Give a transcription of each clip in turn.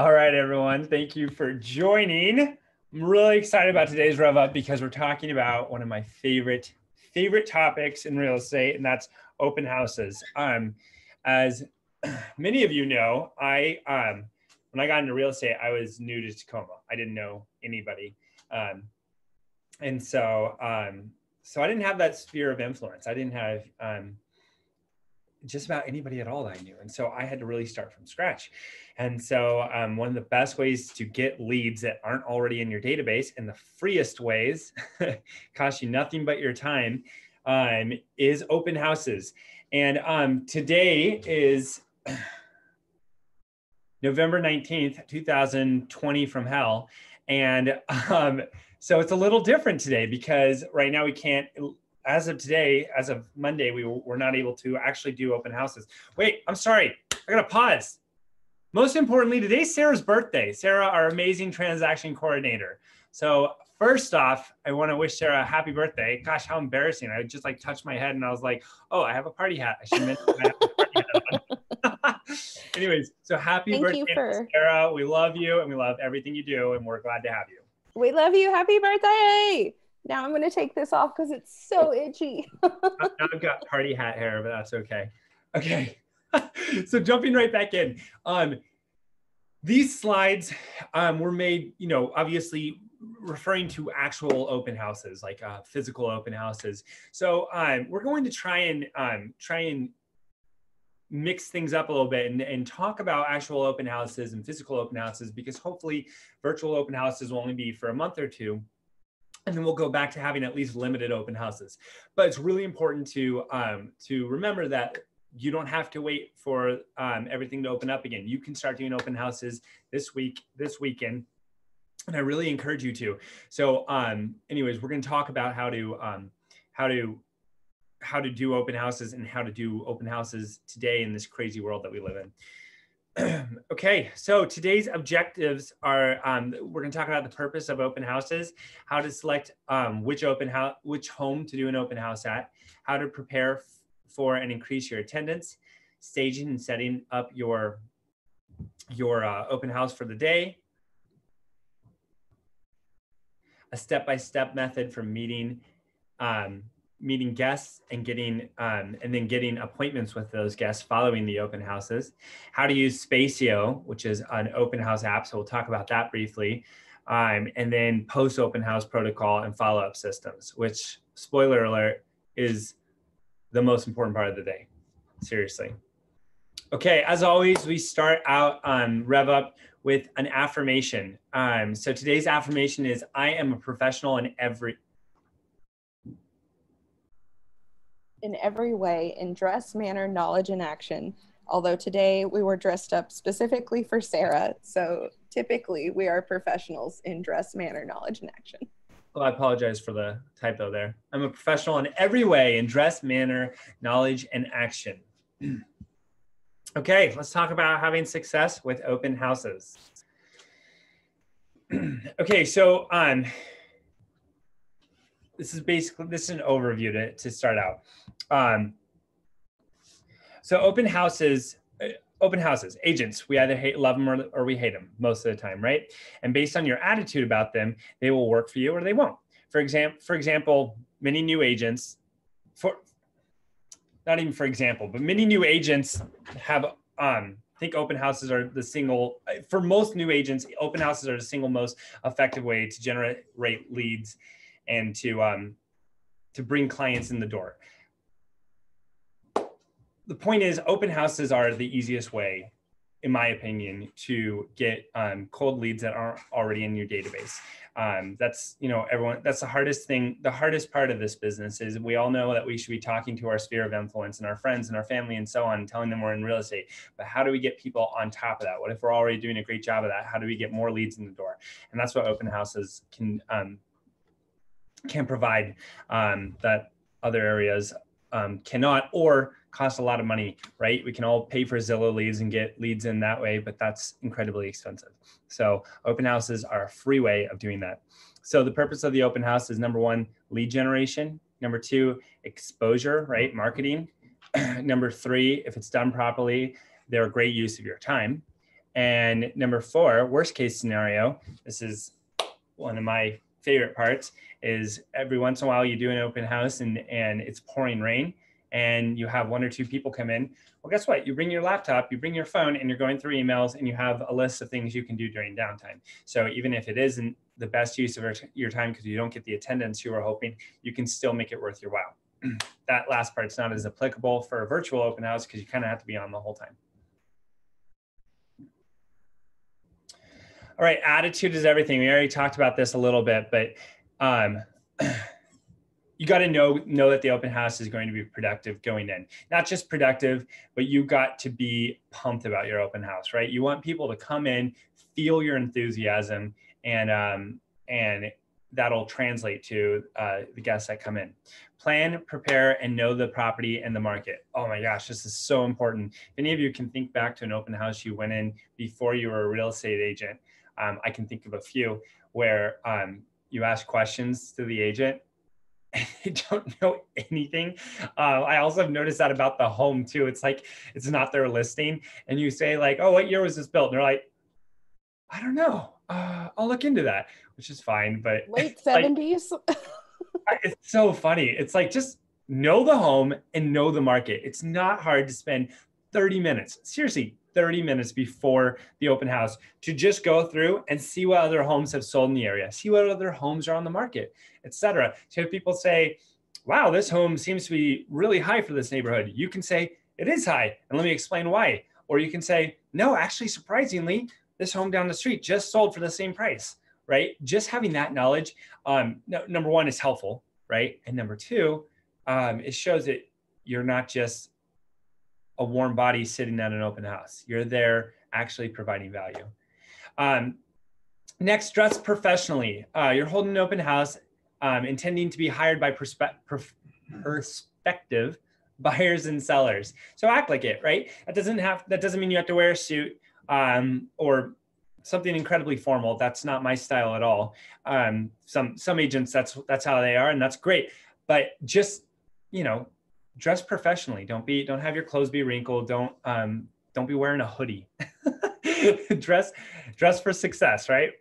All right, everyone. Thank you for joining. I'm really excited about today's RevUp because we're talking about one of my favorite topics in real estate, and that's open houses. As many of you know, when I got into real estate, I was new to Tacoma. I didn't know anybody, and so I didn't have that sphere of influence. I didn't have just about anybody at all that I knew. And so I had to really start from scratch. And so one of the best ways to get leads that aren't already in your database, and the freest ways, cost you nothing but your time, is open houses. And today is November 19th, 2020 from hell. And so it's a little different today because right now we can't, as of today, as of Monday, we're not able to actually do open houses. Wait, I'm sorry. I got to pause. Most importantly, today's Sarah's birthday. Sarah, our amazing transaction coordinator. So first off, I want to wish Sarah a happy birthday. Gosh, how embarrassing. I just like touched my head and I was like, oh, I have a party hat. I should mention I have a party hat on. Anyways, so happy birthday, Sarah. We love you and we love everything you do and we're glad to have you. We love you. Happy birthday. Now I'm going to take this off because it's so itchy. Now I've got party hat hair, but that's okay. Okay. So jumping right back in. These slides were made, obviously referring to actual open houses, like physical open houses. So we're going to try and mix things up a little bit and talk about actual open houses and physical open houses, because hopefully virtual open houses will only be for a month or two. And then we'll go back to having at least limited open houses. But it's really important to remember that you don't have to wait for everything to open up again. You can start doing open houses this weekend, and I really encourage you to. So, anyways, we're going to talk about how to do open houses and how to do open houses today in this crazy world that we live in. Okay, so today's objectives are, we're going to talk about the purpose of open houses, how to select which home to do an open house at, how to prepare for and increase your attendance, staging and setting up your open house for the day, a step-by-step method for meeting guests and then getting appointments with those guests following the open houses, how to use Spacio, which is an open house app. So we'll talk about that briefly. And then post open house protocol and follow-up systems, which, spoiler alert, is the most important part of the day. Seriously. Okay, as always, we start out on RevUp with an affirmation. So today's affirmation is, I am a professional in every way, in dress, manner, knowledge, and action. Although today we were dressed up specifically for Sarah, so typically we are professionals in dress, manner, knowledge, and action. Well, I apologize for the typo there. I'm a professional in every way, in dress, manner, knowledge, and action. Okay, let's talk about having success with open houses. Okay, so this is an overview to start out. So open houses, agents, we either love them or we hate them most of the time, right? And based on your attitude about them, they will work for you or they won't. For example, many new agents, many new agents have, think open houses are for most new agents, open houses are the single most effective way to generate leads and to bring clients in the door. The point is, open houses are the easiest way, in my opinion, to get cold leads that aren't already in your database. That's the hardest thing. The hardest part of this business is we all know that we should be talking to our sphere of influence and our friends and our family and so on, telling them we're in real estate. But how do we get people on top of that? What if we're already doing a great job of that? How do we get more leads in the door? And that's what open houses can provide that other areas cannot, or cost a lot of money, right? We can all pay for Zillow leads and get leads in that way, but that's incredibly expensive. So open houses are a free way of doing that. So the purpose of the open house is, number one, lead generation. Number two, exposure, right? Marketing. Number three, if it's done properly, they're a great use of your time. And number 4, worst case scenario, this is one of my favorite parts, is every once in a while you do an open house and it's pouring rain and you have 1 or 2 people come in. Well, guess what? You bring your laptop, you bring your phone, and you're going through emails, and you have a list of things you can do during downtime. So even if it isn't the best use of your time because you don't get the attendance you were hoping, you can still make it worth your while. That last part's not as applicable for a virtual open house because you kind of have to be on the whole time. All right, attitude is everything. We already talked about this a little bit, but you got to know that the open house is going to be productive going in. Not just productive, but you got to be pumped about your open house, right? You want people to come in, feel your enthusiasm, and that'll translate to the guests that come in. Plan, prepare, and know the property and the market. Oh my gosh, this is so important. If any of you can think back to an open house you went in before you were a real estate agent, I can think of a few where you ask questions to the agent and they don't know anything. I also have noticed that about the home too. It's like, it's not their listing. And you say like, oh, what year was this built? And they're like, I don't know. I'll look into that, which is fine. But late 70s. It's so funny. It's like, just know the home and know the market. It's not hard to spend 30 minutes, seriously, 30 minutes before the open house to just go through and see what other homes have sold in the area, see what other homes are on the market, etc. So if people say, wow, this home seems to be really high for this neighborhood, you can say, it is high, and let me explain why. Or you can say, no, actually, surprisingly, this home down the street just sold for the same price, right? Just having that knowledge, number 1, is helpful, right? And number 2, it shows that you're not just a warm body sitting at an open house. You're there actually providing value. Next, dress professionally. You're holding an open house, intending to be hired by prospective buyers and sellers. So act like it, right? That doesn't mean you have to wear a suit or something incredibly formal. That's not my style at all. Some agents, that's how they are, and that's great. But just, dress professionally. Don't have your clothes be wrinkled. Don't be wearing a hoodie. dress for success, right?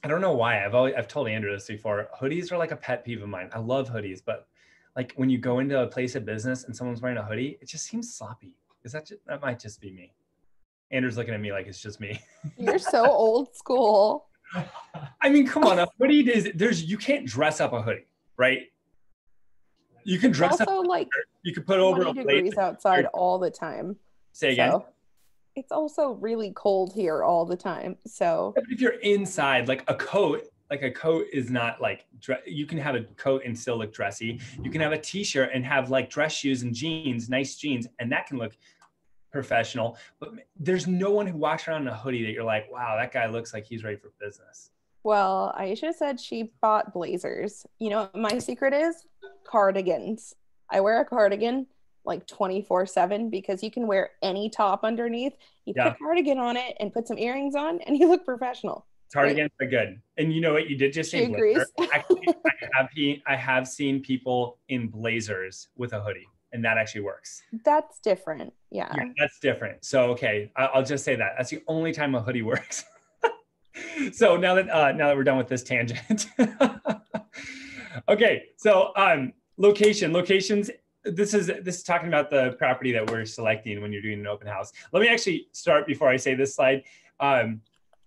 I don't know why. I've told Andrew this before. Hoodies are like a pet peeve of mine. I love hoodies, but like when you go into a place of business and someone's wearing a hoodie, it just seems sloppy. That might just be me. Andrew's looking at me like it's just me. You're so old school. I mean, come on, a hoodie you can't dress up a hoodie, right? You can dress also up. Like you can put over 20 degrees outside all the time. Say again. So it's also really cold here all the time. So but if you're inside, like a coat is not like, you can have a coat and still look dressy. You can have a t-shirt and have like dress shoes and jeans, nice jeans, and that can look professional. But there's no one who walks around in a hoodie that you're like, wow, that guy looks like he's ready for business. Well, Aisha said she bought blazers. You know what my secret is? Cardigans. I wear a cardigan like 24/7 because you can wear any top underneath. You put a cardigan on it and put some earrings on and you look professional. Cardigans are good. And you know what? You did just say blazer. Actually, I have seen people in blazers with a hoodie, and that actually works. That's different. Yeah, that's different. So, okay, I'll just say that. That's the only time a hoodie works. So now that we're done with this tangent. Okay, so locations. This is talking about the property that we're selecting when you're doing an open house. Let me actually start before I say this slide.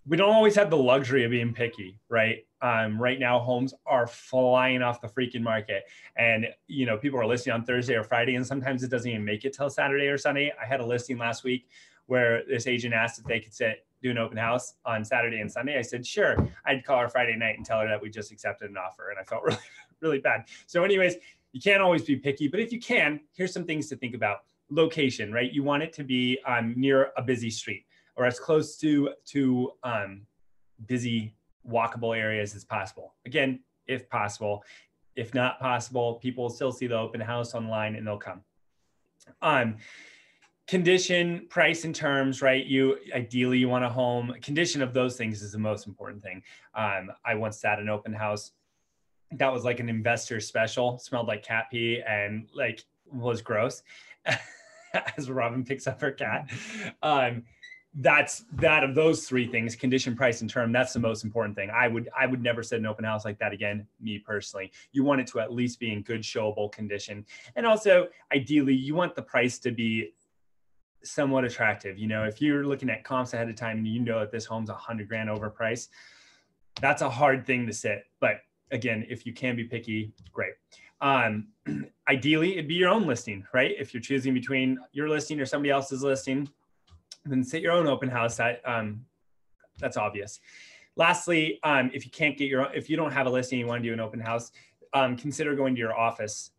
We don't always have the luxury of being picky, right? Right now, homes are flying off the freaking market, and people are listing on Thursday or Friday, and sometimes it doesn't even make it till Saturday or Sunday. I had a listing last week where this agent asked if they could do an open house on Saturday and Sunday. I said, sure. I'd call her Friday night and tell her that we just accepted an offer, and I felt really, really bad. So anyways, you can't always be picky, but if you can, here's some things to think about. Location, right? You want it to be near a busy street or as close to busy walkable areas as possible. Again, if possible. If not possible, people will still see the open house online and they'll come. Condition, price, and terms, right? Ideally you want a home. Condition of those things is the most important thing. I once sat an open house that was like an investor special, smelled like cat pee and like was gross. as Robyn picks up her cat. That's that of those three things: condition, price, and term. That's the most important thing. I would never set an open house like that again, me personally. You want it to at least be in good, showable condition. And also, ideally, you want the price to be somewhat attractive. You know, if you're looking at comps ahead of time and you know that this home's $100,000 overpriced, that's a hard thing to sit. But again, if you can be picky, great. Ideally, it'd be your own listing, right? If you're choosing between your listing or somebody else's listing, then sit your own open house. That's obvious. Lastly, if you can't get if you don't have a listing, you want to do an open house, consider going to your office,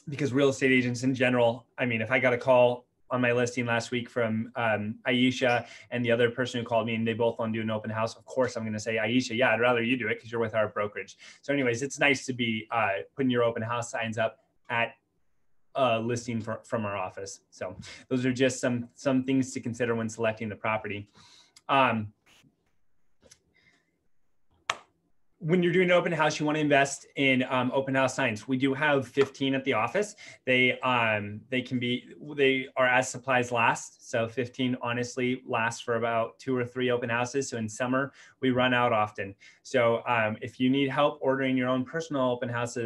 because real estate agents in general, I mean, if I got a call on my listing last week from Aisha and the other person who called me and they both want to do an open house, of course I'm going to say, Aisha, yeah, I'd rather you do it because you're with our brokerage. So anyways, it's nice to be putting your open house signs up at listing from our office. So those are just some things to consider when selecting the property. When you're doing an open house, you want to invest in open house signs. We do have 15 at the office. They are as supplies last. So 15 honestly lasts for about 2 or 3 open houses. So in summer, we run out often. So if you need help ordering your own personal open house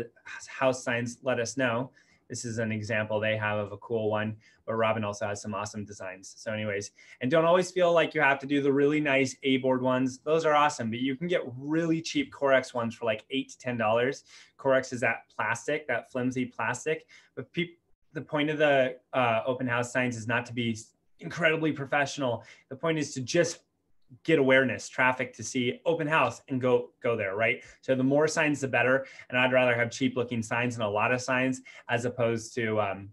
signs, let us know. This is an example they have of a cool one, but Robyn also has some awesome designs. So anyways, and don't always feel like you have to do the really nice A-board ones. Those are awesome, but you can get really cheap Corex ones for like $8 to $10. Corex is that plastic, that flimsy plastic. But the point of the open house signs is not to be incredibly professional. The point is to just get awareness, traffic, to see open house and go there, right? So the more signs, the better. And I'd rather have cheap looking signs and a lot of signs as opposed to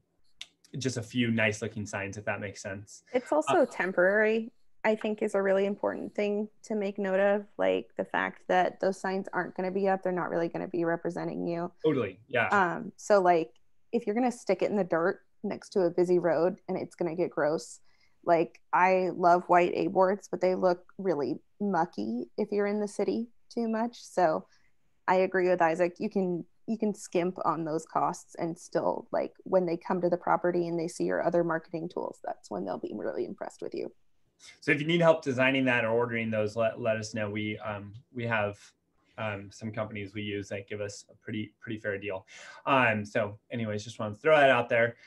just a few nice looking signs, if that makes sense. It's also temporary, I think, is a really important thing to make note of. Like the fact that those signs aren't going to be up, they're not really going to be representing you. Totally, yeah. So like if you're going to stick it in the dirt next to a busy road and it's going to get gross. Like I love white A-boards, but they look really mucky if you're in the city too much. So I agree with Isaac. You can skimp on those costs and still, like, when they come to the property and they see your other marketing tools, that's when they'll be really impressed with you. So if you need help designing that or ordering those, let us know. We have some companies we use that give us a pretty fair deal. So anyways, just want to throw that out there.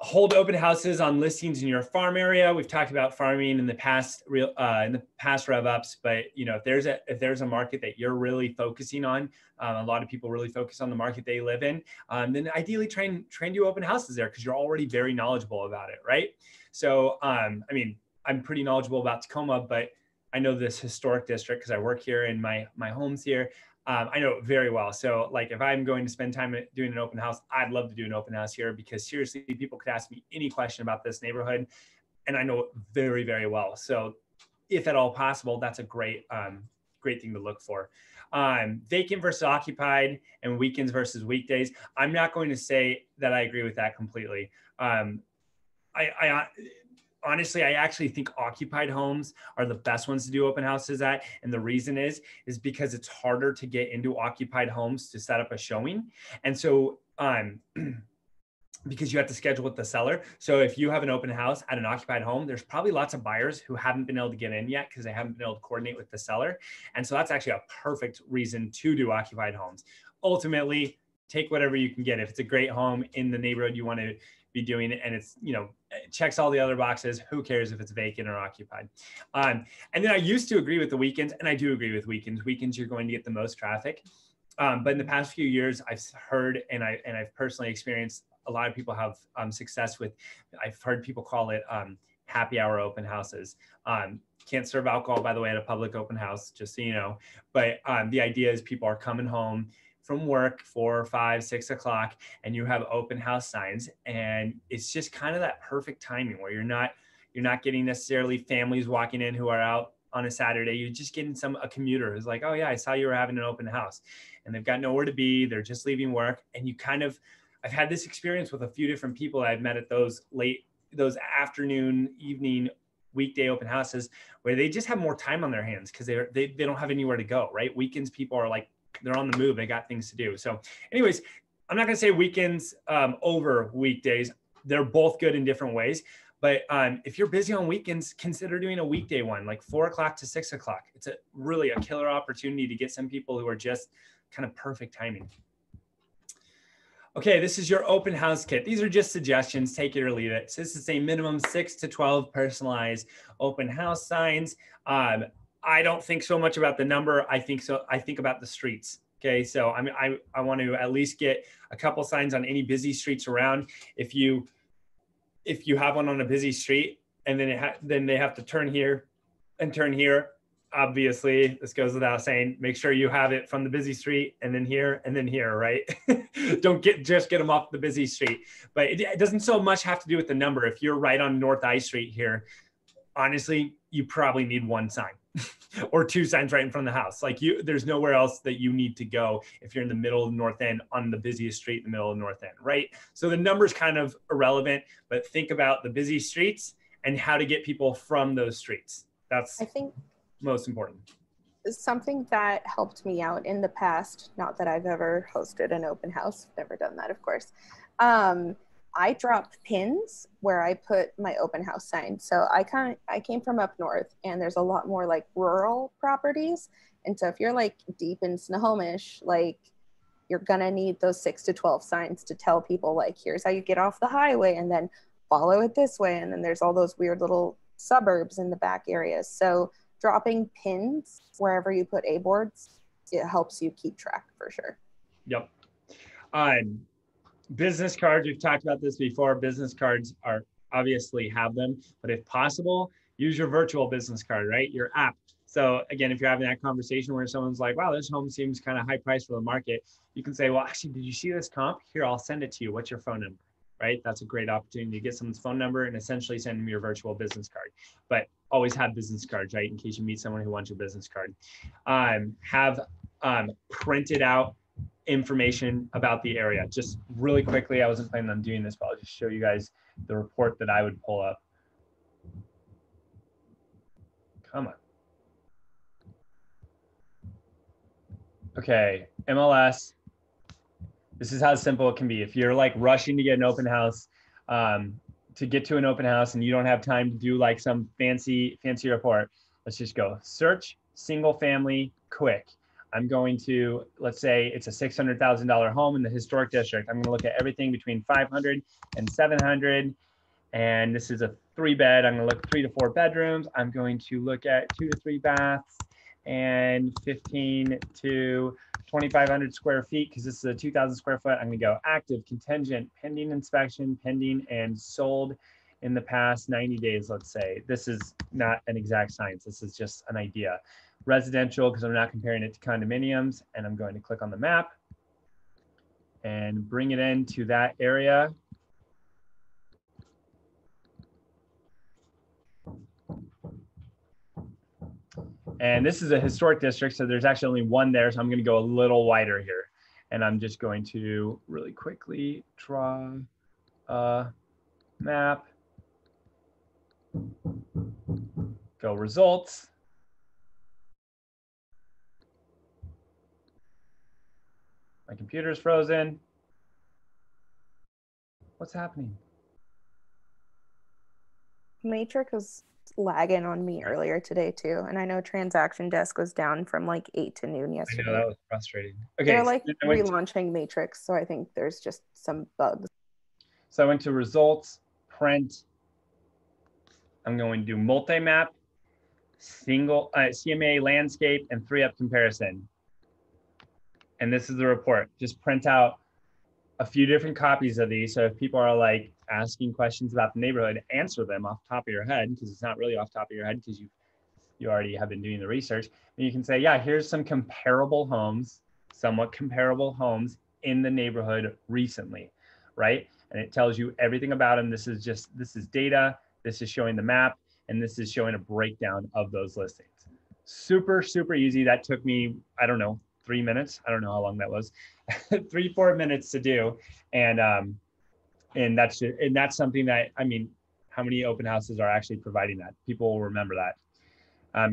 Hold open houses on listings in your farm area. We've talked about farming in the past RevUps, but you know, if there's a market that you're really focusing on, a lot of people really focus on the market they live in, then ideally try and do open houses there because you're already very knowledgeable about it, right? So I mean, I'm pretty knowledgeable about Tacoma, but I know this historic district because I work here and my home's here. I know it very well. So like if I'm going to spend time doing an open house, I'd love to do an open house here because seriously, people could ask me any question about this neighborhood and I know it very, very well. So if at all possible, that's a great thing to look for. Vacant versus occupied and weekends versus weekdays. I'm not going to say that I agree with that completely. Honestly, I actually think occupied homes are the best ones to do open houses at. And the reason is because it's harder to get into occupied homes to set up a showing. And so because you have to schedule with the seller. So if you have an open house at an occupied home, there's probably lots of buyers who haven't been able to get in yet because they haven't been able to coordinate with the seller. And so that's actually a perfect reason to do occupied homes. Ultimately, take whatever you can get. If it's a great home in the neighborhood you want to be doing it and it's, you know, it checks all the other boxes, who cares if it's vacant or occupied? And then I used to agree with the weekends, and I do agree with weekends. Weekends, you're going to get the most traffic. But in the past few years, I've heard and I've personally experienced a lot of people have success with, I've heard people call it happy hour open houses. Can't serve alcohol, by the way, at a public open house, just so you know. But the idea is people are coming home from work 4, 5, 6 o'clock, and you have open house signs, and it's just kind of that perfect timing where you're not getting necessarily families walking in who are out on a Saturday. You're just getting a commuter who's like, oh yeah, I saw you were having an open house, and they've got nowhere to be. They're just leaving work, and I've had this experience with a few different people I've met at those afternoon, evening, weekday open houses where they just have more time on their hands because they don't have anywhere to go, right? Weekends, people are like, they're on the move. They got things to do. So anyways, I'm not going to say weekends over weekdays, they're both good in different ways. But if you're busy on weekends, consider doing a weekday one, like 4 o'clock to 6 o'clock. It's really a killer opportunity to get some people who are just kind of perfect timing. Okay, this is your open house kit. These are just suggestions, take it or leave it. So this is a minimum 6 to 12 personalized open house signs. I don't think so much about the number. I think about the streets. Okay, so I want to at least get a couple signs on any busy streets around. If you have one on a busy street and then they have to turn here and turn here, obviously this goes without saying, make sure you have it from the busy street and then here, right? Don't just get them off the busy street. But it doesn't so much have to do with the number. If you're right on North I Street here, honestly, you probably need one sign or 2 signs right in front of the house. Like there's nowhere else that you need to go if you're in the middle of the North End on the busiest street in the middle of the North End, right? So the number's kind of irrelevant, but think about the busy streets and how to get people from those streets. That's, I think, most important. Something that helped me out in the past, not that I've ever hosted an open house, never done that, of course. I dropped pins where I put my open house sign. So I came from up north, and there's a lot more like rural properties. And so if you're like deep in Snohomish, like you're gonna need those 6 to 12 signs to tell people like, here's how you get off the highway, and then follow it this way. And then there's all those weird little suburbs in the back areas. So dropping pins wherever you put A-boards, it helps you keep track for sure. Yep. Business cards, we've talked about this before. Business cards are obviously have them, but if possible, use your virtual business card, right? Your app. So again, if you're having that conversation where someone's like, wow, this home seems kind of high price for the market, you can say, well, actually, did you see this comp? Here, I'll send it to you. What's your phone number? Right? That's a great opportunity to get someone's phone number and essentially send them your virtual business card. But always have business cards, right? In case you meet someone who wants your business card. Have printed out information about the area. Just really quickly, I wasn't planning on doing this, but I'll just show you guys the report that I would pull up. Come on. Okay, MLS. This is how simple it can be. If you're like rushing to get an open house, to get to an open house and you don't have time to do like some fancy report, let's just go search single family quick. I'm going to, let's say it's a $600,000 home in the historic district. I'm going to look at everything between 500 and 700. And this is a 3-bed. I'm going to look 3 to 4 bedrooms. I'm going to look at 2 to 3 baths and 15 to 2,500 square feet, because this is a 2,000 square foot. I'm going to go active, contingent, pending inspection, pending, and sold in the past 90 days, let's say. This is not an exact science. This is just an idea. Residential, because I'm not comparing it to condominiums, and I'm going to click on the map and bring it into that area. And this is a historic district, so there's actually only one there, so I'm going to go a little wider here. And I'm just going to really quickly draw a map. Go results. My computer's frozen. What's happening? Matrix was lagging on me earlier today too, and I know transaction desk was down from like 8 to noon yesterday. I know, that was frustrating. Okay, they're like relaunching Matrix, so I think there's just some bugs. So I went to results, print. I'm going to do multi-map, single CMA landscape, and 3UP comparison. And this is the report. Just print out a few different copies of these. So if people are like asking questions about the neighborhood, answer them off the top of your head, because it's not really off the top of your head because you already have been doing the research. And you can say, yeah, here's some comparable homes, somewhat comparable homes in the neighborhood recently, right? And it tells you everything about them. This is data, this is showing the map, and this is showing a breakdown of those listings. Super, super easy. That took me, I don't know, 3 minutes. I don't know how long that was, 3-4 minutes to do. And that's something that, I mean, how many open houses are actually providing that? People will remember that,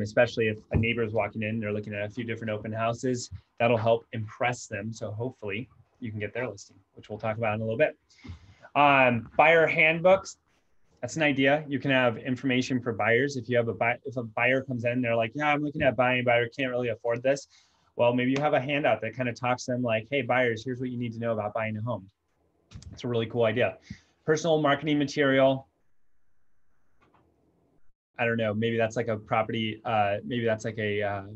especially if a neighbor is walking in, they're looking at a few different open houses. That'll help impress them. So hopefully you can get their listing, which we'll talk about in a little bit. Buyer handbooks. That's an idea. You can have information for buyers. If you have if a buyer comes in, they're like, yeah, I'm looking at buying, but I can't really afford this. Well, maybe you have a handout that kind of talks to them like, hey, buyers, here's what you need to know about buying a home. It's a really cool idea. Personal marketing material. I don't know, maybe that's like a property, maybe that's like a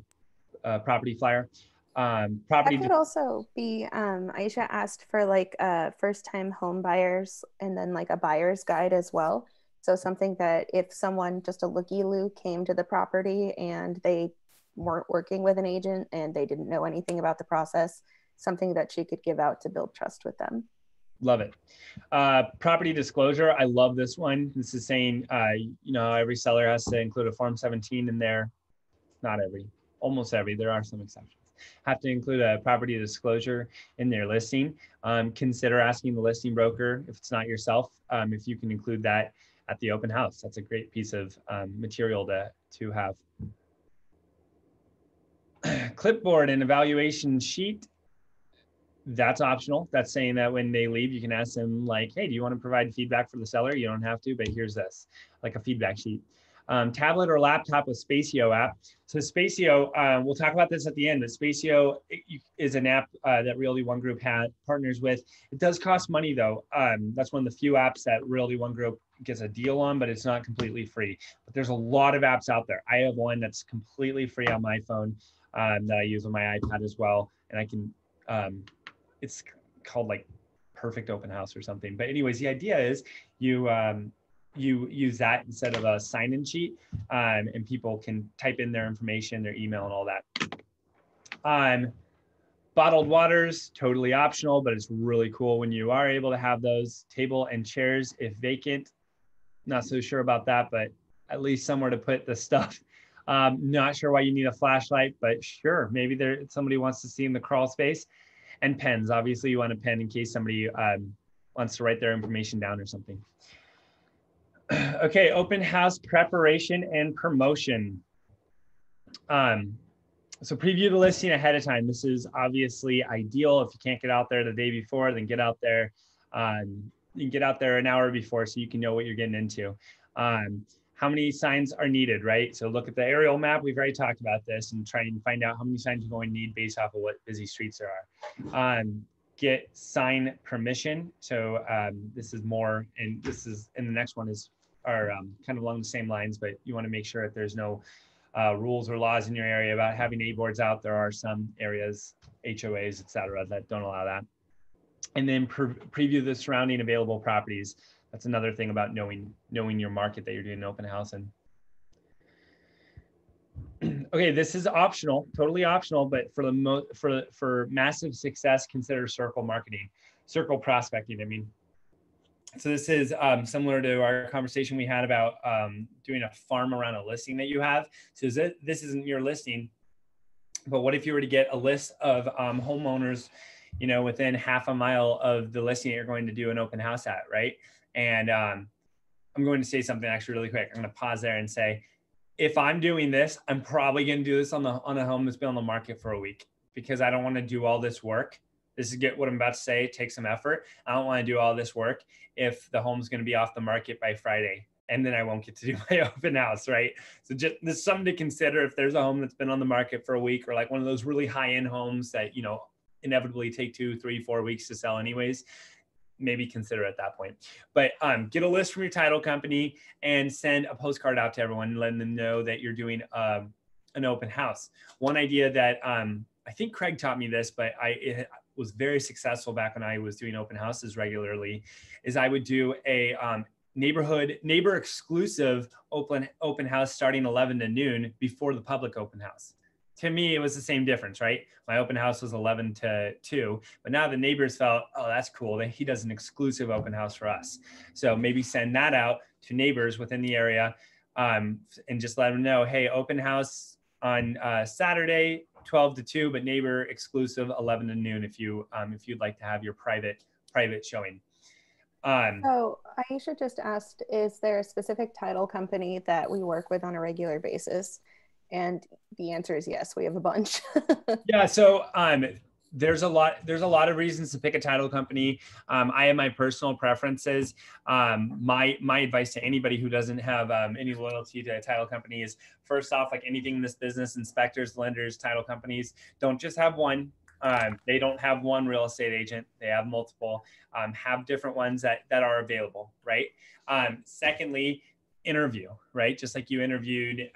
property flyer. That could also be, Aisha asked for like first time home buyers and then like a buyer's guide as well. So something that if someone, just a looky-loo, came to the property and they weren't working with an agent and they didn't know anything about the process, something that she could give out to build trust with them. Love it. Property disclosure. I love this one. This is saying, you know, every seller has to include a Form 17 in there. Not every, almost every, there are some exceptions. Have to include a property disclosure in their listing. Consider asking the listing broker, if it's not yourself, if you can include that at the open house. That's a great piece of material to have. Clipboard and evaluation sheet. That's optional. That's saying that when they leave, you can ask them like, hey, do you want to provide feedback for the seller? You don't have to, but here's this, like a feedback sheet. Tablet or laptop with Spacio app. So Spacio, we'll talk about this at the end, but Spacio is an app that Realty ONE Group partners with. It does cost money though. That's one of the few apps that Realty ONE Group gets a deal on, but it's not completely free. But there's a lot of apps out there. I have one that's completely free on my phone that I use on my iPad as well. And I can, it's called like Perfect Open House or something. But anyways, the idea is you use that instead of a sign-in sheet, and people can type in their information, their email, and all that. Bottled waters, totally optional, but it's really cool when you are able to have those. Table and chairs, if vacant. Not so sure about that, but at least somewhere to put the stuff. Not sure why you need a flashlight, but sure, maybe somebody wants to see in the crawl space. And pens, obviously you want a pen in case somebody wants to write their information down or something. Okay, open house preparation and promotion. So preview the listing ahead of time. This is obviously ideal. If you can't get out there the day before, then get out there. You can get out there an hour before so you can know what you're getting into. How many signs are needed, right? So look at the aerial map. We've already talked about this and try and find out how many signs you're going to need based off of what busy streets there are. Get sign permission. So this is more, and the next one are kind of along the same lines, but you want to make sure that there's no rules or laws in your area about having A-boards out. There are some areas, HOAs, et cetera, that don't allow that. And then preview the surrounding available properties. That's another thing about knowing your market that you're doing an open house in. Okay, this is optional, totally optional, but for massive success, consider circle marketing, circle prospecting. I mean, so this is similar to our conversation we had about doing a farm around a listing that you have. So this isn't your listing, but what if you were to get a list of homeowners, you know, within half a mile of the listing that you're going to do an open house at, right? And I'm going to say something actually really quick. I'm going to pause there and say, if I'm doing this, I'm probably going to do this on a home that's been on the market for a week, because I don't want to do all this work. This is what I'm about to say. Take some effort. I don't want to do all this work if the home's going to be off the market by Friday, and then I won't get to do my open house, right? So just there's something to consider if there's a home that's been on the market for a week, or like one of those really high-end homes that, you know, inevitably take 2, 3, 4 weeks to sell anyways. Maybe consider at that point. But get a list from your title company and send a postcard out to everyone, letting them know that you're doing an open house. One idea that I think Craig taught me this, but it was very successful back when I was doing open houses regularly, is I would do a neighbor exclusive open house starting 11 to noon before the public open house. To me, it was the same difference, right? My open house was 11 to 2, but now the neighbors felt, oh, that's cool, that he does an exclusive open house for us. So maybe send that out to neighbors within the area and just let them know, hey, open house on Saturday, 12 to 2, but neighbor exclusive 11 to noon if you'd like to have your private showing. So Aisha just asked, is there a specific title company that we work with on a regular basis? And the answer is yes, we have a bunch. Yeah, so there's a lot of reasons to pick a title company. I have my personal preferences. My advice to anybody who doesn't have any loyalty to a title company is, first off, like anything in this business, inspectors, lenders, title companies don't just have one. They don't have one real estate agent. They have multiple. Have different ones that are available, right? Secondly, interview, right? Just like you interviewed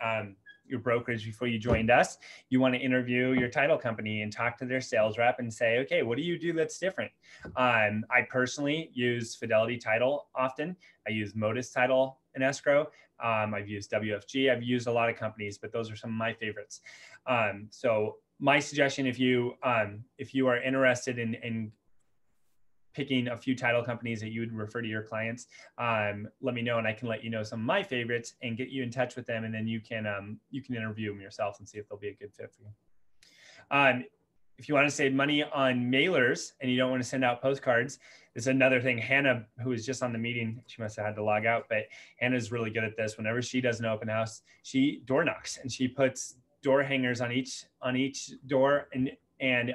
your brokerage before you joined us, you want to interview your title company and talk to their sales rep and say, okay, what do you do that's different? I personally use Fidelity Title often. I use Modus Title and Escrow. I've used WFG. I've used a lot of companies, but those are some of my favorites. So my suggestion, if you are interested in picking a few title companies that you would refer to your clients, let me know and I can let you know some of my favorites and get you in touch with them, and then you can interview them yourself and see if they'll be a good fit for you. If you want to save money on mailers and you don't want to send out postcards, this is another thing. Hannah, who was just on the meeting, she must have had to log out, but Hannah's really good at this. Whenever she does an open house, she door knocks and she puts door hangers on each door, and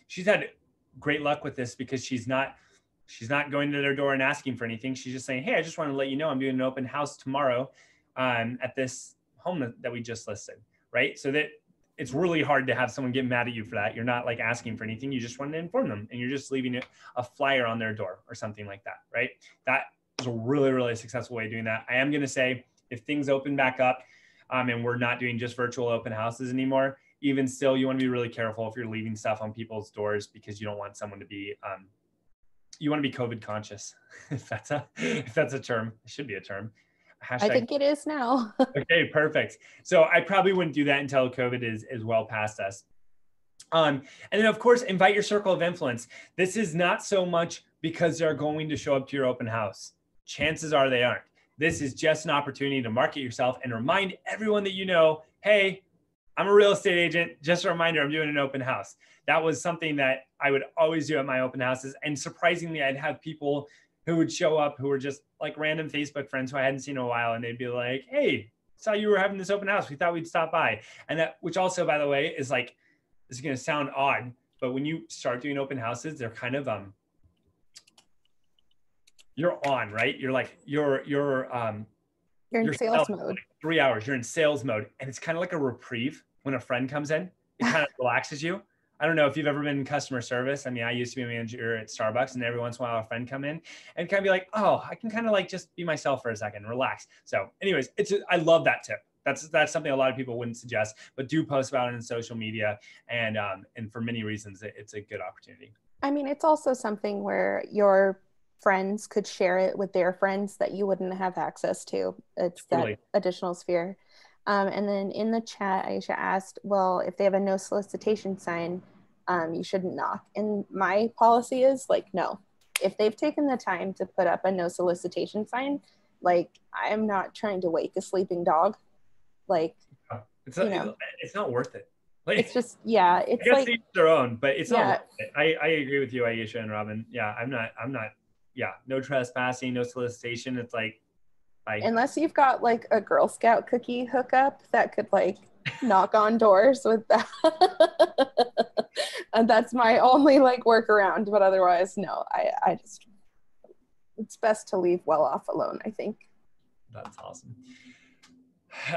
she's had great luck with this because she's not going to their door and asking for anything. She's just saying, hey, I just want to let you know I'm doing an open house tomorrow at this home that we just listed, right? So that it's really hard to have someone get mad at you for that. You're not like asking for anything. You just want to inform them and you're just leaving a flyer on their door or something like that, right? That is a really, really successful way of doing that. I am going to say, if things open back up and we're not doing just virtual open houses anymore, even still, you want to be really careful if you're leaving stuff on people's doors, because you don't want someone to be, you want to be COVID conscious. if that's a term, it should be a term. Hashtag. I think it is now. Okay, perfect. So I probably wouldn't do that until COVID is well past us. And then of course, invite your circle of influence. This is not so much because they're going to show up to your open house. Chances are they aren't. This is just an opportunity to market yourself and remind everyone that you know, hey, I'm a real estate agent. Just a reminder, I'm doing an open house. That was something that I would always do at my open houses. And surprisingly, I'd have people who would show up who were just like random Facebook friends who I hadn't seen in a while. And they'd be like, hey, saw you were having this open house. We thought we'd stop by. And that, which also, by the way, is like, this is going to sound odd, but when you start doing open houses, they're kind of, you're on, right? You're like, you're in sales mode. Like 3 hours, you're in sales mode. And it's kind of like a reprieve when a friend comes in. It kind of relaxes you. I don't know if you've ever been in customer service. I mean, I used to be a manager at Starbucks, and every once in a while a friend come in and kind of be like, oh, I can kind of like just be myself for a second, relax. So anyways, I love that tip. That's something a lot of people wouldn't suggest, but do post about it in social media. And for many reasons, it's a good opportunity. I mean, it's also something where your friends could share it with their friends that you wouldn't have access to. It's totally. That additional sphere. And then in the chat, Aisha asked, well, if they have a no solicitation sign, you shouldn't knock. And my policy is like, no. If they've taken the time to put up a no solicitation sign, like, I'm not trying to wake a sleeping dog. Like, it's not worth it. Like, it's just, yeah, it's I guess like their own, but it's not worth it. I agree with you, Aisha and Robyn. Yeah, I'm not, yeah, no trespassing, no solicitation. It's like, unless you've got like a Girl Scout cookie hookup that could like knock on doors with that. And that's my only like workaround, but otherwise, no, I just, it's best to leave well off alone, I think. That's awesome.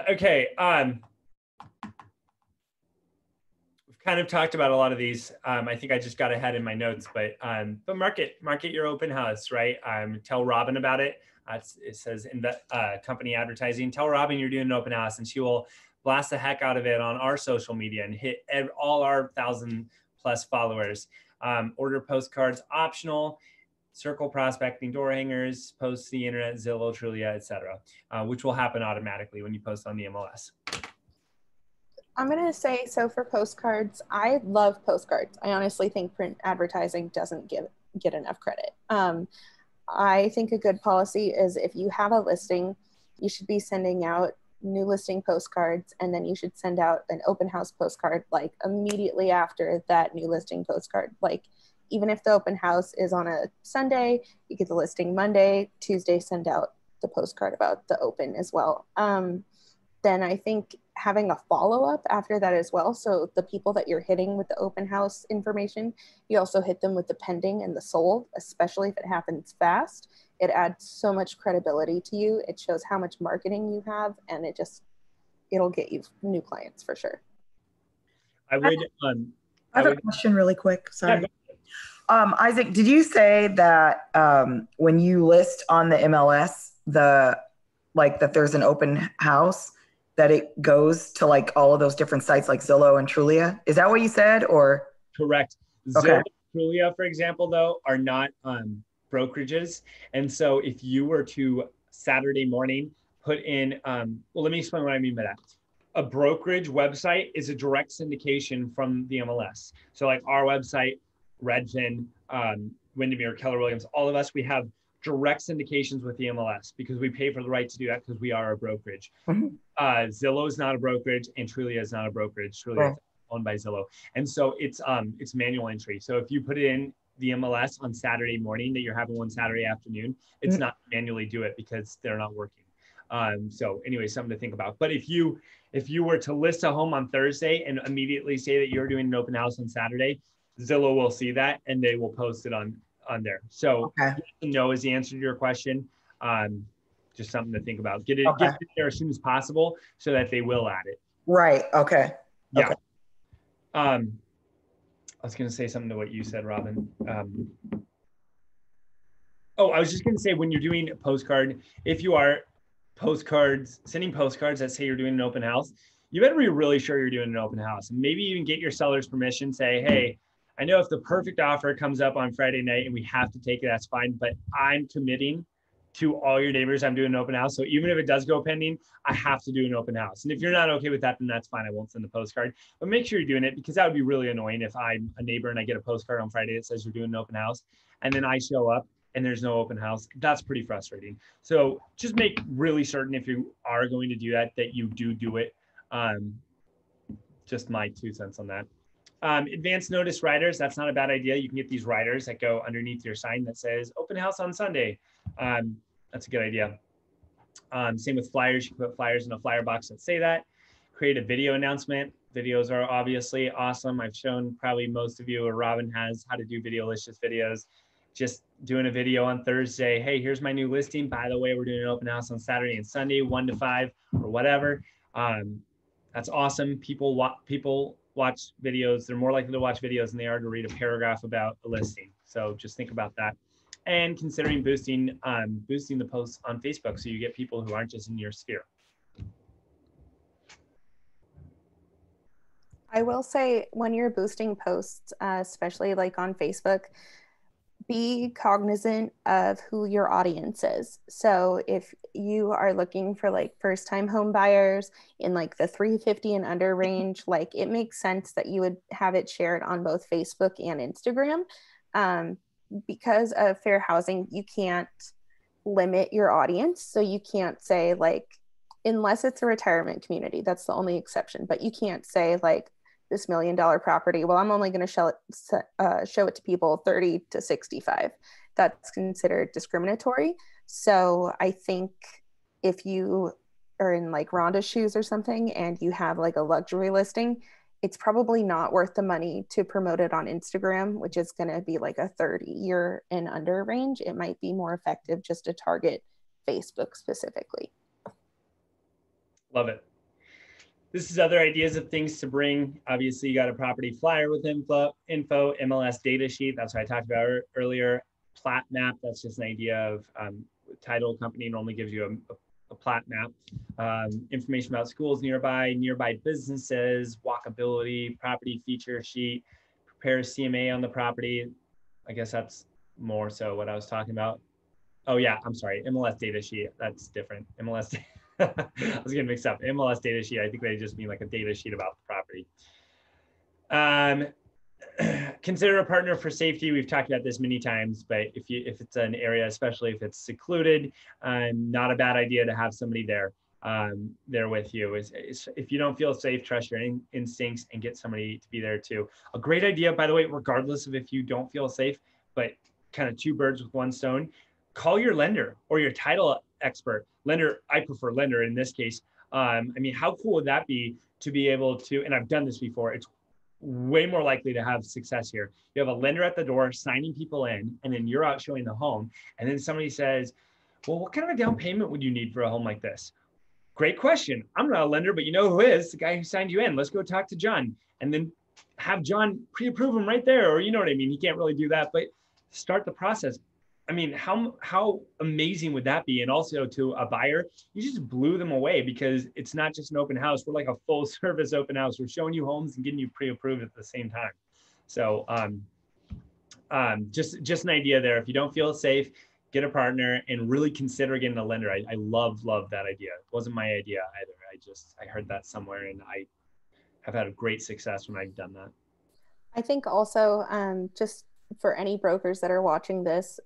Okay. We've kind of talked about a lot of these. I think I just got ahead in my notes, but market your open house, right? Tell Robyn about it. It says in the company advertising, tell Robyn you're doing an open house, and she will blast the heck out of it on our social media and hit all our 1,000+ followers. Order postcards optional, circle prospecting, door hangers, post to the internet, Zillow, Trulia, etc., which will happen automatically when you post on the MLS. I'm going to say, so for postcards, I love postcards. I honestly think print advertising doesn't get enough credit. I think a good policy is if you have a listing, you should be sending out new listing postcards, and then you should send out an open house postcard like immediately after that new listing postcard. Like, even if the open house is on a Sunday, you get the listing Monday, Tuesday, send out the postcard about the open as well. then I think having a follow-up after that as well. So the people that you're hitting with the open house information, you also hit them with the pending and the sold, especially if it happens fast. It adds so much credibility to you. It shows how much marketing you have, and it'll get you new clients for sure. I would. I have a question really quick. Sorry. Yeah, Isaac, did you say that when you list on the MLS, that there's an open house, that it goes to like all of those different sites like Zillow and Trulia? Is that what you said, or? Correct. Okay. Zillow and Trulia, for example, though, are not brokerages. And so if you were to Saturday morning put in, well, let me explain what I mean by that. A brokerage website is a direct syndication from the MLS. So like our website, Redfin, Windermere, Keller Williams, all of us, we have direct syndications with the MLS because we pay for the right to do that because we are a brokerage. Mm-hmm. Zillow is not a brokerage and Trulia is not a brokerage. Trulia is owned by Zillow. And so it's manual entry. So if you put it in the MLS on Saturday morning that you're having one Saturday afternoon, it's not manually do it because they're not working. So anyway, something to think about. But if you were to list a home on Thursday and immediately say that you're doing an open house on Saturday, Zillow will see that and they will post it on there. So no is the answer to your question. Just something to think about. Get it there as soon as possible so that they will add it. Right. Okay. Yeah. Okay. I was going to say something to what you said, Robyn. I was just going to say, when you're doing a postcard, if you are sending postcards that say you're doing an open house, you better be really sure you're doing an open house. And maybe even get your seller's permission, say, hey, I know if the perfect offer comes up on Friday night and we have to take it, that's fine. But I'm committing to all your neighbors, I'm doing an open house. So even if it does go pending, I have to do an open house. And if you're not okay with that, then that's fine. I won't send the postcard. But make sure you're doing it, because that would be really annoying if I'm a neighbor and I get a postcard on Friday that says you're doing an open house, and then I show up and there's no open house. That's pretty frustrating. So just make really certain, if you are going to do that you do it. Just my 2 cents on that. Advance notice riders, that's not a bad idea. You can get these riders that go underneath your sign that says open house on Sunday. That's a good idea. Same with flyers. You can put flyers in a flyer box that say that. Create a video announcement. Videos are obviously awesome. I've shown probably most of you, or Robyn has, how to do videolicious videos. Just doing a video on Thursday. Hey, here's my new listing. By the way, we're doing an open house on Saturday and Sunday, 1 to 5 or whatever. That's awesome. People watch videos. They're more likely to watch videos than they are to read a paragraph about a listing. So just think about that. And considering boosting the posts on Facebook so you get people who aren't just in your sphere. I will say, when you're boosting posts, especially like on Facebook, be cognizant of who your audience is. So if you are looking for like first-time home buyers in like the 350 and under range, like it makes sense that you would have it shared on both Facebook and Instagram. Because of fair housing, you can't limit your audience. So you can't say, like, unless it's a retirement community, that's the only exception, but you can't say like this $1 million property, well, I'm only going to show it to people 30 to 65. That's considered discriminatory. So I think if you are in like Rhonda's shoes or something and you have like a luxury listing, it's probably not worth the money to promote it on Instagram, which is going to be like a 30-year and under range. It might be more effective just to target Facebook specifically. Love it. This is other ideas of things to bring. Obviously, you got a property flyer with info, MLS data sheet. That's what I talked about earlier. Plat map, that's just an idea of title company normally gives you a plat map. Information about schools nearby businesses, walkability, property feature sheet, prepare a CMA on the property. I guess that's more so what I was talking about. Oh yeah, I'm sorry, MLS data sheet, that's different. MLS, I was getting mixed up. MLS data sheet, I think they just mean like a data sheet about the property. Consider a partner for safety. We've talked about this many times, but if it's an area, especially if it's secluded, not a bad idea to have somebody there with you. If you don't feel safe, trust your instincts and get somebody to be there too. A great idea, by the way, regardless of if you don't feel safe, but kind of 2 birds with 1 stone, call your lender or your title expert. Lender, I prefer lender in this case. I mean, how cool would that be to be able to, and I've done this before, it's way more likely to have success here. You have a lender at the door signing people in, and then you're out showing the home. And then somebody says, well, what kind of a down payment would you need for a home like this? Great question. I'm not a lender, but you know who is? The guy who signed you in. Let's go talk to John. And then have John pre-approve him right there. Or you know what I mean? He can't really do that, but start the process. I mean, how amazing would that be? And also to a buyer, you just blew them away because it's not just an open house. We're like a full service open house. We're showing you homes and getting you pre-approved at the same time. So just an idea there. If you don't feel safe, get a partner and really consider getting a lender. I love that idea. It wasn't my idea either. I heard that somewhere and I have had a great success when I've done that. I think also just for any brokers that are watching this,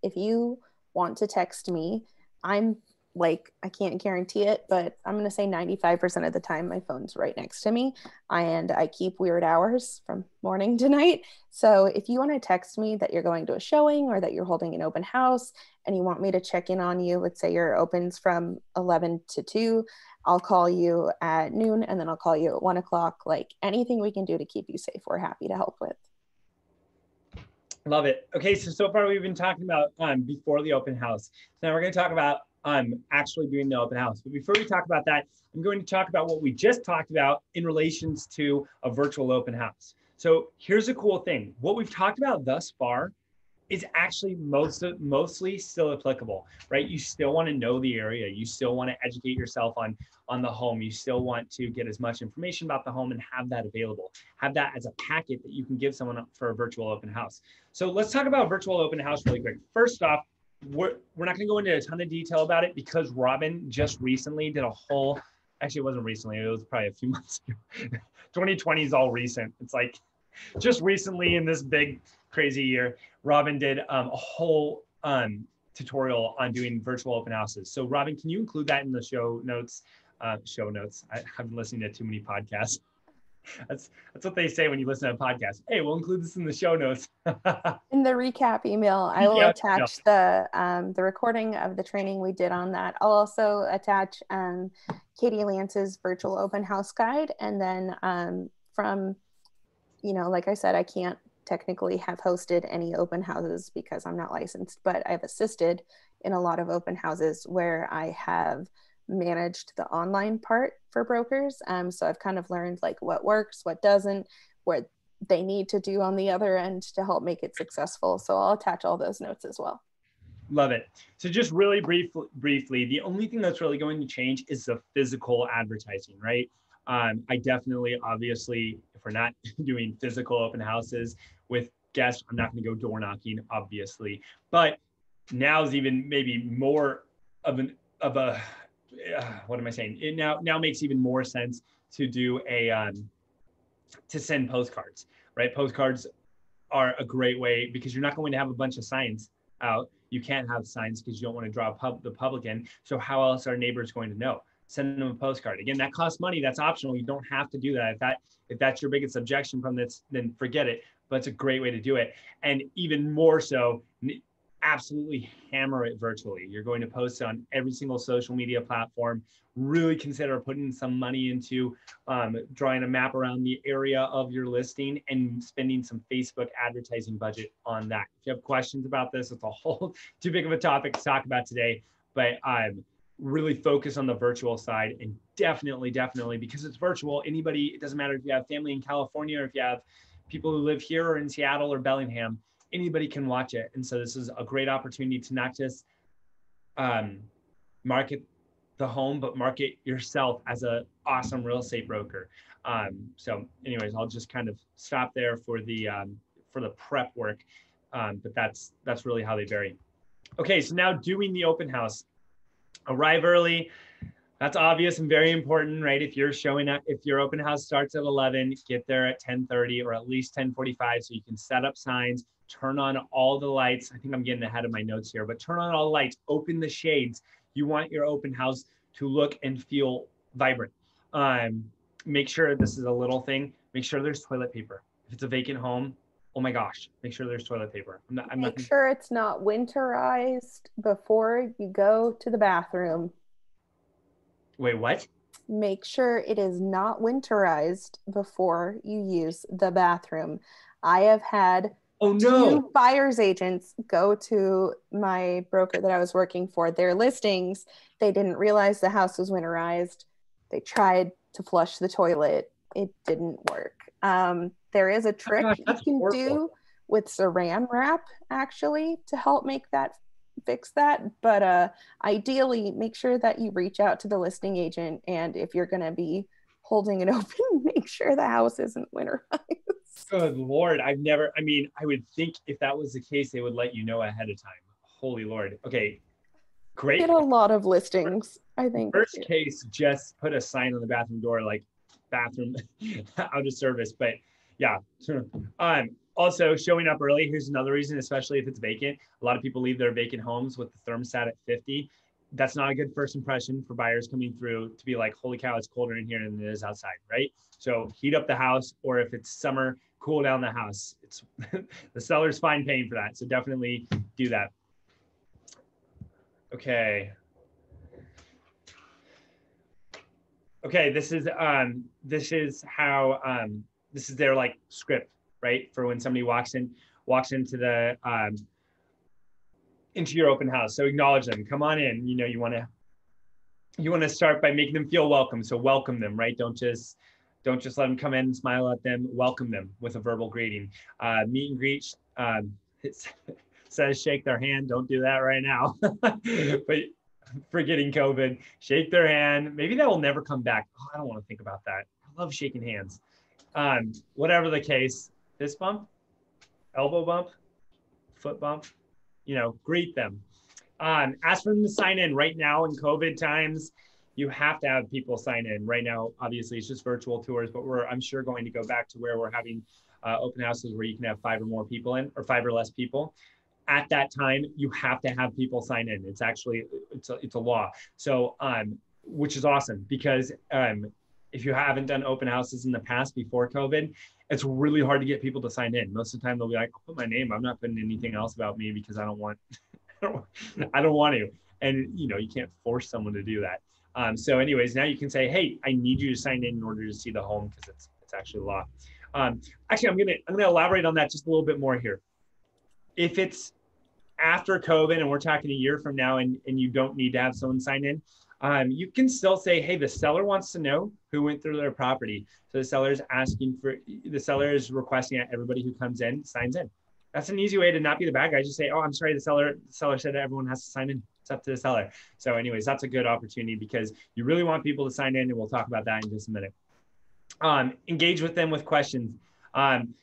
if you want to text me, I'm like, I can't guarantee it, but I'm going to say 95% of the time my phone's right next to me and I keep weird hours from morning to night. So if you want to text me that you're going to a showing or that you're holding an open house and you want me to check in on you, let's say your opens from 11 to 2, I'll call you at noon and then I'll call you at 1 o'clock. Like anything we can do to keep you safe, we're happy to help with. Love it. Okay, so far we've been talking about before the open house. Now we're going to talk about actually doing the open house. But before we talk about that, I'm going to talk about what we just talked about in relations to a virtual open house. So here's a cool thing. What we've talked about thus far is actually mostly still applicable, right? You still want to know the area. You still want to educate yourself on the home. You still want to get as much information about the home and have that available. Have that as a packet that you can give someone for a virtual open house. So let's talk about virtual open house really quick. First off, we're not going to go into a ton of detail about it because Robyn just recently did a whole, actually it wasn't recently, it was probably a few months ago. 2020 is all recent. It's like just recently in this big crazy year, Robyn did a whole tutorial on doing virtual open houses. So Robyn, can you include that in the show notes? I've been listening to too many podcasts. That's what they say when you listen to a podcast. Hey, we'll include this in the show notes. In the recap email, I will attach the recording of the training we did on that. I'll also attach Katie Lance's virtual open house guide. And then from, like I said, I can't technically have hosted any open houses because I'm not licensed, but I've assisted in a lot of open houses where I have managed the online part for brokers. So I've kind of learned like what works, what doesn't, what they need to do on the other end to help make it successful. So I'll attach all those notes as well. Love it. So just really briefly, the only thing that's really going to change is the physical advertising, right? I definitely, obviously, if we're not doing physical open houses with guests, I'm not going to go door knocking, obviously. But now is even maybe more of a what am I saying? It now makes even more sense to do to send postcards, right? Postcards are a great way because you're not going to have a bunch of signs out. You can't have signs because you don't want to draw the public in. So how else are neighbors going to know? Send them a postcard. Again, that costs money. That's optional. You don't have to do that. If that's your biggest objection from this, then forget it. But it's a great way to do it. And even more so, absolutely hammer it virtually. You're going to post on every single social media platform. Really consider putting some money into drawing a map around the area of your listing and spending some Facebook advertising budget on that. If you have questions about this, it's a whole too big of a topic to talk about today, but really focus on the virtual side and definitely, because it's virtual, anybody, it doesn't matter if you have family in California or if you have people who live here or in Seattle or Bellingham, anybody can watch it. And so this is a great opportunity to not just market the home, but market yourself as an awesome real estate broker. So anyways, I'll just kind of stop there for the prep work. But that's really how they vary. Okay, so now doing the open house. Arrive early. That's obvious and very important, right? If you're showing up, if your open house starts at 11, get there at 10:30 or at least 10:45 so you can set up signs, turn on all the lights. I think I'm getting ahead of my notes here, but turn on all the lights, open the shades. You want your open house to look and feel vibrant. Make sure, this is a little thing, make sure there's toilet paper. If it's a vacant home, Oh my gosh, make sure there's toilet paper. Make sure it's not winterized before you go to the bathroom. Wait, what? Make sure it is not winterized before you use the bathroom. I have had two buyer's agents go to my broker that I was working for, their listings. They didn't realize the house was winterized. They tried to flush the toilet. It didn't work. There is a trick you can do with saran wrap actually to help fix that. But ideally, make sure that you reach out to the listing agent. And if you're going to be holding it open, make sure the house isn't winterized. Good Lord. I would think if that was the case, they would let you know ahead of time. Holy Lord. Okay. Great. Get a lot of listings, I think. Worst case, just put a sign on the bathroom door, like bathroom out of service. But yeah. Also showing up early. Here's another reason, especially if it's vacant. A lot of people leave their vacant homes with the thermostat at 50. That's not a good first impression for buyers coming through to be like, holy cow, it's colder in here than it is outside, right? So heat up the house, or if it's summer, cool down the house. It's the seller's fine paying for that. So definitely do that. Okay. Okay, this is how this is their like script, right? For when somebody walks into the into your open house. So acknowledge them, come on in. You know, you want to start by making them feel welcome. So welcome them, right? Don't just let them come in and smile at them. Welcome them with a verbal greeting. Meet and greet. It says shake their hand. Don't do that right now. But forgetting COVID, shake their hand. Maybe that will never come back. Oh, I don't want to think about that. I love shaking hands. Whatever the case, fist bump, elbow bump, foot bump, you know, greet them. Ask for them to sign in. Right now in COVID times, you have to have people sign in. Right now, obviously, it's just virtual tours, but I'm sure going to go back to where we're having open houses where you can have 5 or more people in, or 5 or less people. At that time, you have to have people sign in. It's actually, it's a law. So, which is awesome, because if you haven't done open houses in the past before COVID, it's really hard to get people to sign in. Most of the time they'll be like, I'll put my name. I'm not putting anything else about me because I don't want to. And you know, you can't force someone to do that. So anyways, now you can say, hey, I need you to sign in order to see the home, because it's actually law. Actually, I'm gonna elaborate on that just a little bit more here. If it's after COVID and we're talking a year from now and you don't need to have someone sign in, you can still say, hey, the seller wants to know who went through their property. So the seller is requesting that everybody who comes in signs in. That's an easy way to not be the bad guy. Just say, oh, I'm sorry, the seller said that everyone has to sign in. It's up to the seller. So anyways, that's a good opportunity, because you really want people to sign in, and we'll talk about that in just a minute. Engage with them with questions. I'm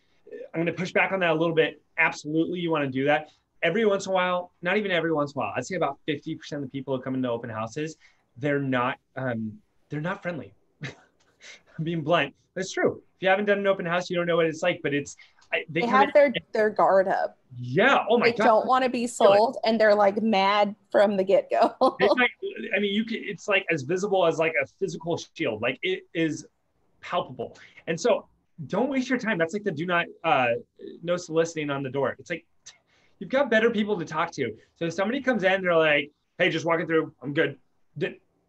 going to push back on that a little bit. Absolutely, you want to do that. Every once in a while, not even every once in a while, I'd say about 50% of the people who come into open houses, they're not friendly. I'm being blunt. That's true. If you haven't done an open house, you don't know what it's like, but they have their guard up. Yeah. Oh my God. They don't want to be sold, and they're like mad from the get-go. It's like as visible as like a physical shield. Like it is palpable. And so don't waste your time. That's like the do not, no soliciting on the door. It's like, you've got better people to talk to. So if somebody comes in, they're like, hey, just walking through, I'm good.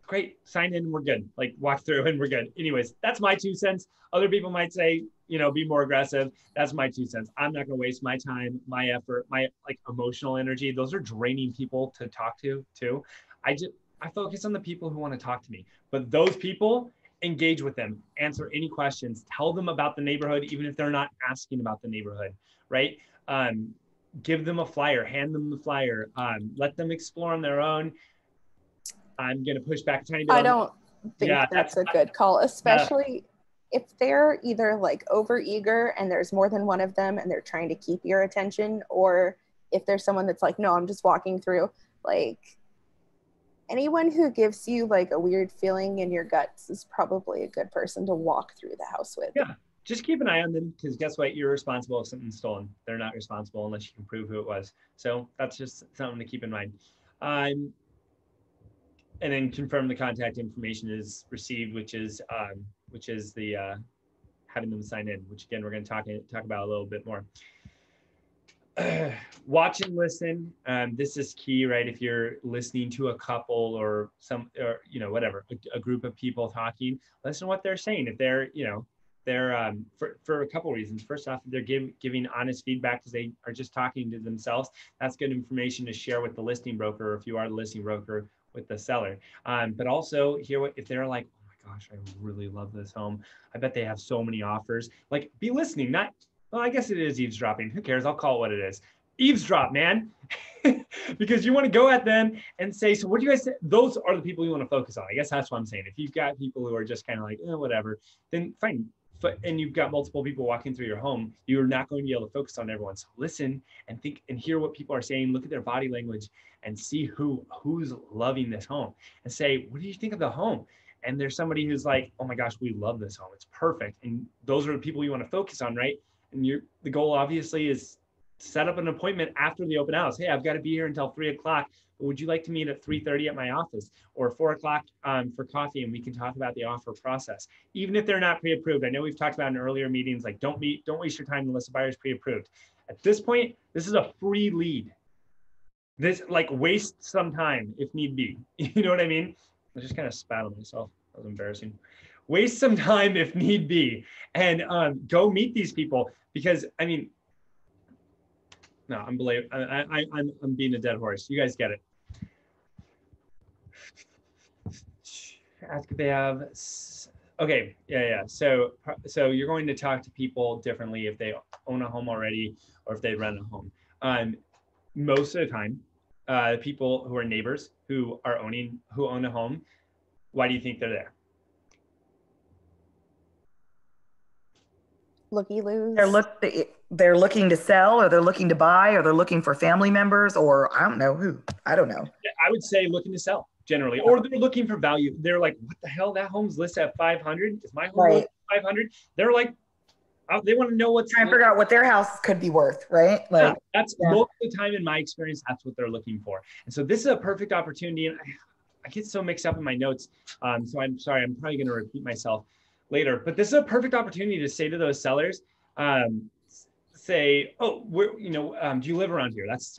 Great, sign in, we're good. Like walk through and we're good. Anyways, that's my 2 cents. Other people might say, you know, be more aggressive. That's my 2 cents. I'm not gonna waste my time, my effort, my like emotional energy. Those are draining people to talk to too. I focus on the people who want to talk to me, but those people, engage with them, answer any questions, tell them about the neighborhood, even if they're not asking about the neighborhood, right? Give them a flyer, hand them the flyer, let them explore on their own. I'm going to push back a tiny bit. I don't think that's a good call, especially if they're either like over eager and there's more than one of them and they're trying to keep your attention, or if there's someone that's like, no, I'm just walking through. Like anyone who gives you like a weird feeling in your guts is probably a good person to walk through the house with. Yeah. Just keep an eye on them, because guess what? You're responsible if something's stolen. They're not responsible unless you can prove who it was. So that's just something to keep in mind. And then confirm the contact information is received, which is the having them sign in, which again we're going to talk about a little bit more. watch and listen. This is key, right? If you're listening to a couple or whatever, a group of people talking, listen to what they're saying. If they're, they're for a couple of reasons. First off, they're giving honest feedback because they are just talking to themselves. That's good information to share with the listing broker, or if you are the listing broker, with the seller. But also hear if they're like, oh my gosh, I really love this home. I bet they have so many offers. Like, be listening, not, well, I guess it is eavesdropping. Who cares? I'll call it what it is. Eavesdrop, man. Because you want to go at them and say, so what do you guys say? Those are the people you want to focus on. I guess that's what I'm saying. If you've got people who are just kind of like, whatever, then fine. And you've got multiple people walking through your home, you're not going to be able to focus on everyone. So listen and think and hear what people are saying. Look at their body language and see who's loving this home, and say, what do you think of the home? And there's somebody who's like, oh my gosh, we love this home. It's perfect. And those are the people you want to focus on, right? And the goal obviously is set up an appointment after the open house. Hey, I've got to be here until 3:00. Would you like to meet at 3:30 at my office, or 4:00 for coffee, and we can talk about the offer process, even if they're not pre-approved? I know we've talked about in earlier meetings, like don't waste your time unless the buyer's pre-approved. At this point, this is a free lead. This, like, waste some time if need be. You know what I mean? I just kind of spat on myself. That was embarrassing. Waste some time if need be, and go meet these people, because I mean, no, I'm being a dead horse. You guys get it. Ask if they have. Okay, yeah. So you're going to talk to people differently if they own a home already or if they rent a home. Most of the time, people who are neighbors who own a home, why do you think they're there? Looky-loos. They're looking to sell, or they're looking to buy, or they're looking for family members, or I don't know who. I don't know. I would say looking to sell generally, or they're looking for value. They're like, what the hell? That home's listed at 500. Is my home Right. listed at 500? They're like, they want to know what's trying to figure out what their house could be worth, right? Like, most of the time in my experience, that's what they're looking for. And so this is a perfect opportunity. And I get so mixed up in my notes. So I'm sorry, I'm probably going to repeat myself later, but this is a perfect opportunity to say to those sellers, say, oh, do you live around here? It's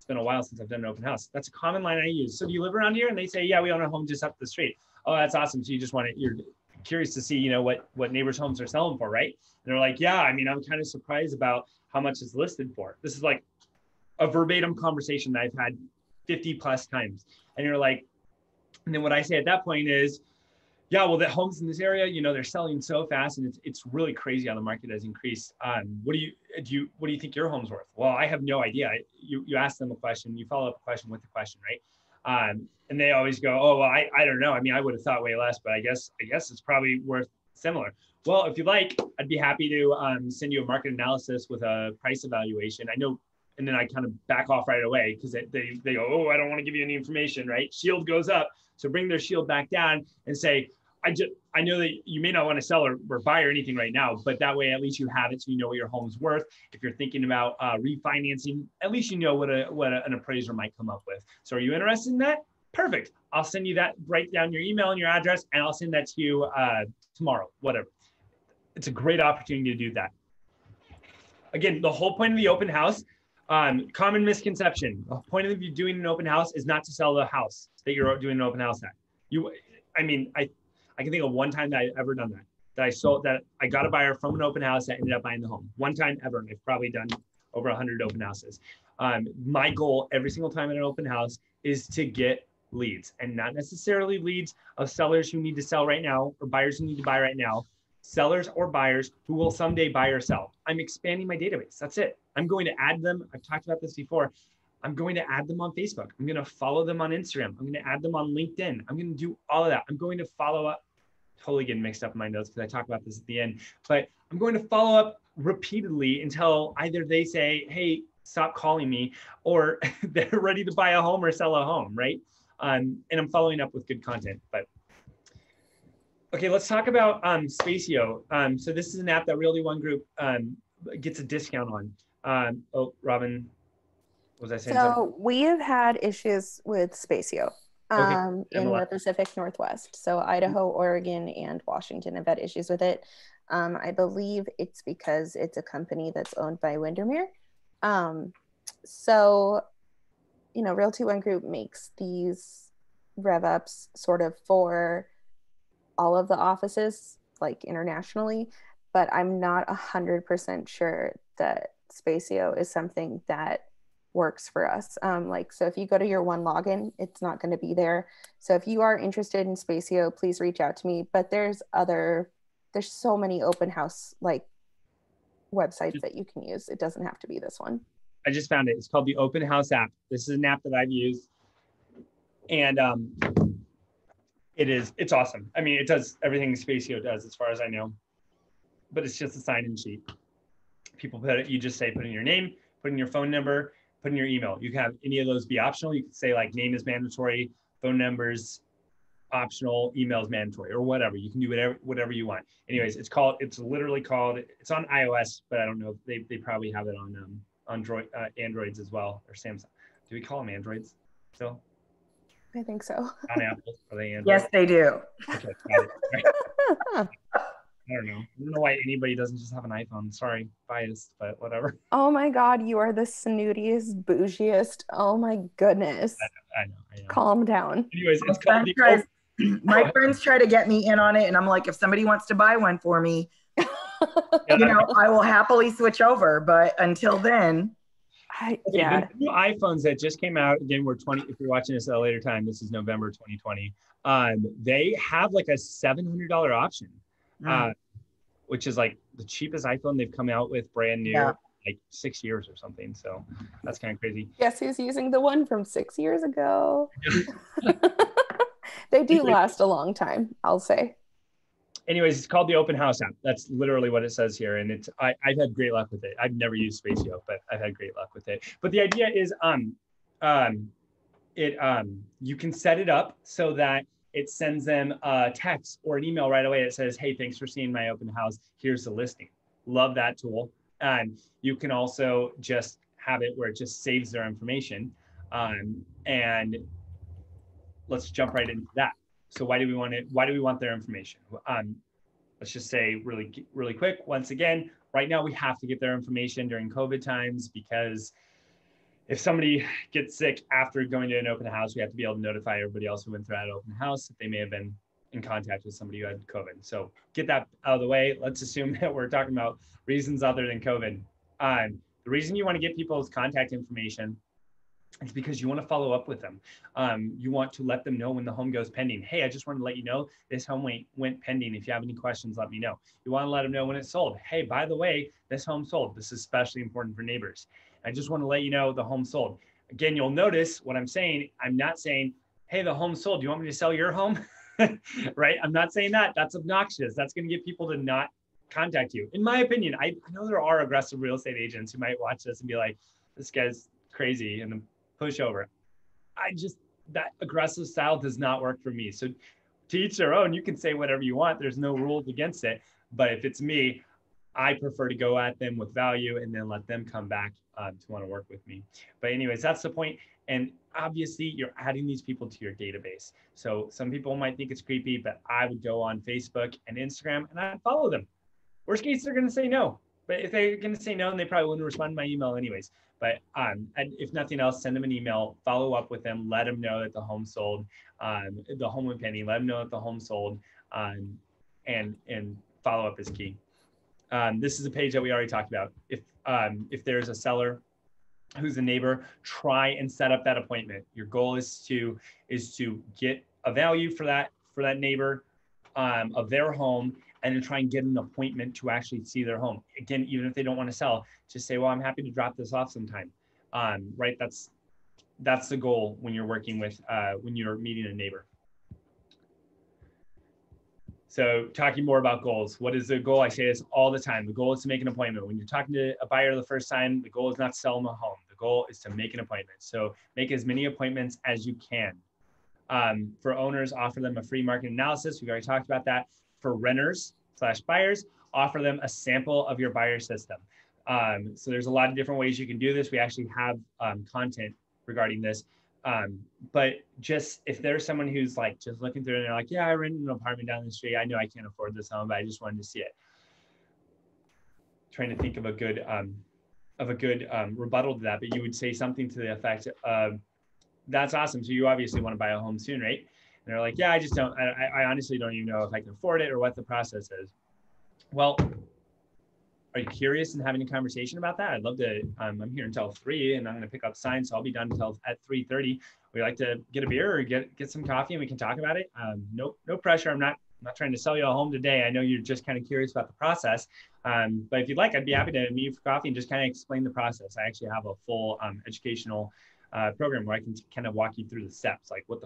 been a while since I've done an open house. That's a common line I use. So do you live around here? And they say, yeah, we own a home just up the street. Oh, that's awesome. So you're curious to see, what neighbors' homes are selling for, right? And they're like, yeah, I mean, I'm kind of surprised about how much it's listed for. This is like a verbatim conversation that I've had 50 plus times. And you're like, and then what I say at that point is, yeah, well, the homes in this area, they're selling so fast, and it's really crazy how the market has increased. What do you think your home's worth? Well, I have no idea. You ask them a question, you follow up a question with a question, right? And they always go, oh, well, I don't know. I mean, I would have thought way less, but I guess it's probably worth similar. Well, if you'd like, I'd be happy to send you a market analysis with a price evaluation. I know, and then I kind of back off right away because they go, oh, I don't want to give you any information, right? Shield goes up. So bring their shield back down and say, I know that you may not want to sell or buy or anything right now, but that way at least you have it, so you know what your home's worth. If you're thinking about refinancing, at least you know what an appraiser might come up with. So are you interested in that? Perfect. I'll send you that. Write down your email and your address, and I'll send that to you tomorrow, whatever. It's a great opportunity to do that. Again, the whole point of the open house, common misconception. The point of you doing an open house is not to sell the house that you're doing an open house at. I can think of one time that I've ever done that I got a buyer from an open house that ended up buying the home. One time ever, and I've probably done over 100 open houses. My goal every single time at an open house is to get leads, and not necessarily leads of sellers who need to sell right now or buyers who need to buy right now. Sellers or buyers who will someday buy or sell. I'm expanding my database. That's it. I'm going to add them. I've talked about this before. I'm going to add them on Facebook. I'm going to follow them on Instagram. I'm going to add them on LinkedIn. I'm going to do all of that. I'm going to follow up. Totally getting mixed up in my notes because I talk about this at the end, but I'm going to follow up repeatedly until either they say, hey, stop calling me, or they're ready to buy a home or sell a home, right? And I'm following up with good content. But okay, let's talk about Spacio. So this is an app that Realty ONE Group gets a discount on. Oh, Robyn, was I saying something? So we have had issues with Spacio in the Pacific Northwest. So Idaho, Oregon, and Washington have had issues with it. I believe it's because it's a company that's owned by Windermere. So, Realty ONE Group makes these RevUps sort of for all of the offices, like internationally, but I'm not 100% sure that Spacio is something that works for us. So if you go to your one login, it's not going to be there. So if you are interested in Spacio, please reach out to me. But there's so many open house like websites that you can use. It doesn't have to be this one. I just found it. It's called the Open House app. This is an app that I've used, and it's awesome. I mean, it does everything Spacio does as far as I know, but it's just a sign-in sheet. People you just say, put in your name, put in your phone number, put in your email. You can have any of those be optional. You can say like name is mandatory, phone numbers optional, email is mandatory, or whatever. You can do whatever you want. Anyways, it's on iOS, but I don't know. They probably have it on Androids as well, or Samsung. Do we call them Androids still? I think so. On Apple, are they Android? Yes, they do. Okay, got it. Right. I don't know why anybody doesn't just have an iPhone. Sorry, biased, but whatever. Oh my God, you are the snootiest, bougiest. Oh my goodness. I know. Calm down. Anyways, it's called the my friends try to get me in on it, and I'm like, if somebody wants to buy one for me, I will happily switch over. But until then, the new iPhones that just came out, again, if you're watching this at a later time, this is November 2020. They have like a $700 option, which is like the cheapest iPhone they've come out with, brand new, like 6 years or something. So that's kind of crazy. Guess who's using the one from 6 years ago? They do last a long time, I'll say. Anyways, it's called the Open House app. That's literally what it says here. And I've had great luck with it. I've never used Spacio, but I've had great luck with it. But the idea is you can set it up so that it sends them a text or an email right away that says, hey, thanks for seeing my open house. Here's the listing. Love that tool. And you can also just have it where it just saves their information. And let's jump right into that. So why do we want their information? Let's just say really quick, once again, right now we have to get their information during COVID times, because if somebody gets sick after going to an open house, we have to be able to notify everybody else who went through that open house that they may have been in contact with somebody who had COVID. So get that out of the way. Let's assume that we're talking about reasons other than COVID. The reason you want to get people's contact information is because you want to follow up with them. You want to let them know when the home goes pending. Hey, I just wanted to let you know this home went pending. If you have any questions, let me know. You want to let them know when it's sold. Hey, by the way, this home sold. This is especially important for neighbors. I just want to let you know the home sold. Again, you'll notice what I'm saying. I'm not saying, hey, the home sold. Do you want me to sell your home? Right? I'm not saying that. That's obnoxious. That's going to get people to not contact you. In my opinion, I know there are aggressive real estate agents who might watch this and be like, this guy's crazy, and then push over. That aggressive style does not work for me. So to each their own, you can say whatever you want. There's no rules against it. But if it's me, I prefer to go at them with value and then let them come back to want to work with me. But anyways, that's the point. And obviously you're adding these people to your database. So some people might think it's creepy, but I would go on Facebook and Instagram and I'd follow them. Worst case, they're going to say no. But if they're going to say no, then they probably wouldn't respond to my email anyways. But and if nothing else, send them an email, follow up with them, let them know that the home sold, the home went pending, let them know that the home sold, and follow up is key. This is a page that we already talked about. If there's a seller who's a neighbor, try and set up that appointment. Your goal is to get a value for that neighbor of their home, and then try and get an appointment to actually see their home. Again, even if they don't want to sell, just say, well, I'm happy to drop this off sometime. Right? That's the goal when you're working with, when you're meeting a neighbor. So talking more about goals. What is the goal? I say this all the time. The goal is to make an appointment. When you're talking to a buyer the first time, the goal is not to sell them a home. The goal is to make an appointment. So make as many appointments as you can. For owners, offer them a free market analysis. We've already talked about that. For renters/buyers, offer them a sample of your buyer system. So there's a lot of different ways you can do this. We actually have content regarding this. But just if there's someone who's like just looking through and they're like, yeah, I rent an apartment down the street. I know I can't afford this home, but I just wanted to see it. Trying to think of a good rebuttal to that, but you would say something to the effect of, that's awesome. So you obviously want to buy a home soon, right? And they're like, yeah, I just don't, I honestly don't even know if I can afford it or what the process is. Well, are you curious in having a conversation about that? I'd love to, I'm here until 3 and I'm going to pick up signs. So I'll be done until at 3:30. We like to get a beer or get some coffee and we can talk about it. No pressure. I'm not trying to sell you a home today. I know you're just kind of curious about the process. But if you'd like, I'd be happy to meet you for coffee and just kind of explain the process. I actually have a full educational program where I can kind of walk you through the steps, like what's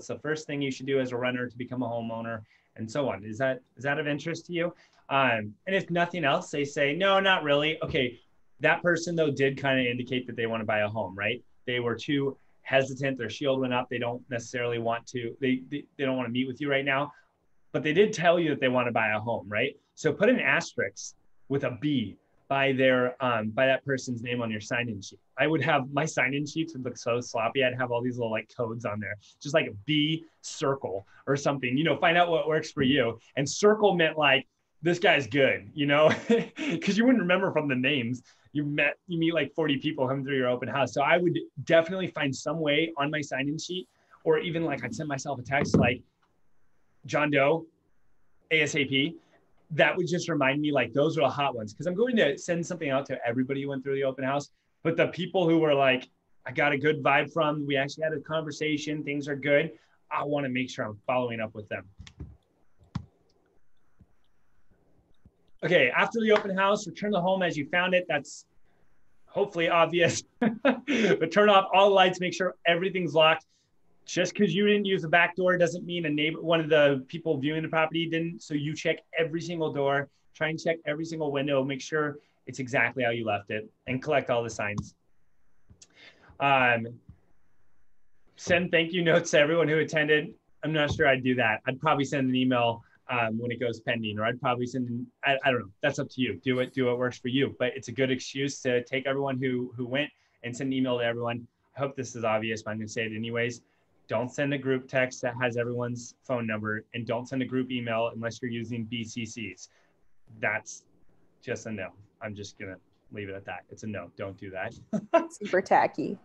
the first thing you should do as a renter to become a homeowner, and so on. Is that of interest to you? And if nothing else, they say, no, not really. Okay, that person though did kind of indicate that they want to buy a home, right? They were too hesitant. Their shield went up. They don't necessarily want to, they don't want to meet with you right now, but they did tell you that they want to buy a home, right? So put an asterisk with a B by that person's name on your sign-in sheet. I would have my sign-in sheets would look so sloppy. I'd have all these little like codes on there, just like a B circle or something, find out what works for you. And circle meant like, this guy's good, because you wouldn't remember from the names. You meet like 40 people coming through your open house. So I would definitely find some way on my sign-in sheet, or even like I'd send myself a text like, John Doe, ASAP. That would just remind me like those are the hot ones, because I'm going to send something out to everybody who went through the open house. But the people who were like, I got a good vibe from, we actually had a conversation, things are good, I want to make sure I'm following up with them. Okay, after the open house, return the home as you found it. That's hopefully obvious. But turn off all the lights, make sure everything's locked. Just because you didn't use the back door doesn't mean one of the people viewing the property didn't. So you check every single door, try and check every single window, make sure it's exactly how you left it, and collect all the signs. Send thank you notes to everyone who attended. I'm not sure I'd do that. I'd probably send an email when it goes pending, or I'd probably send, I don't know, that's up to you. Do what works for you, but it's a good excuse to take everyone who went and send an email to everyone. I hope this is obvious, but I'm gonna say it anyways. Don't send a group text that has everyone's phone number, and don't send a group email unless you're using BCCs. That's just a no. I'm just gonna leave it at that. It's a no, don't do that. Super tacky.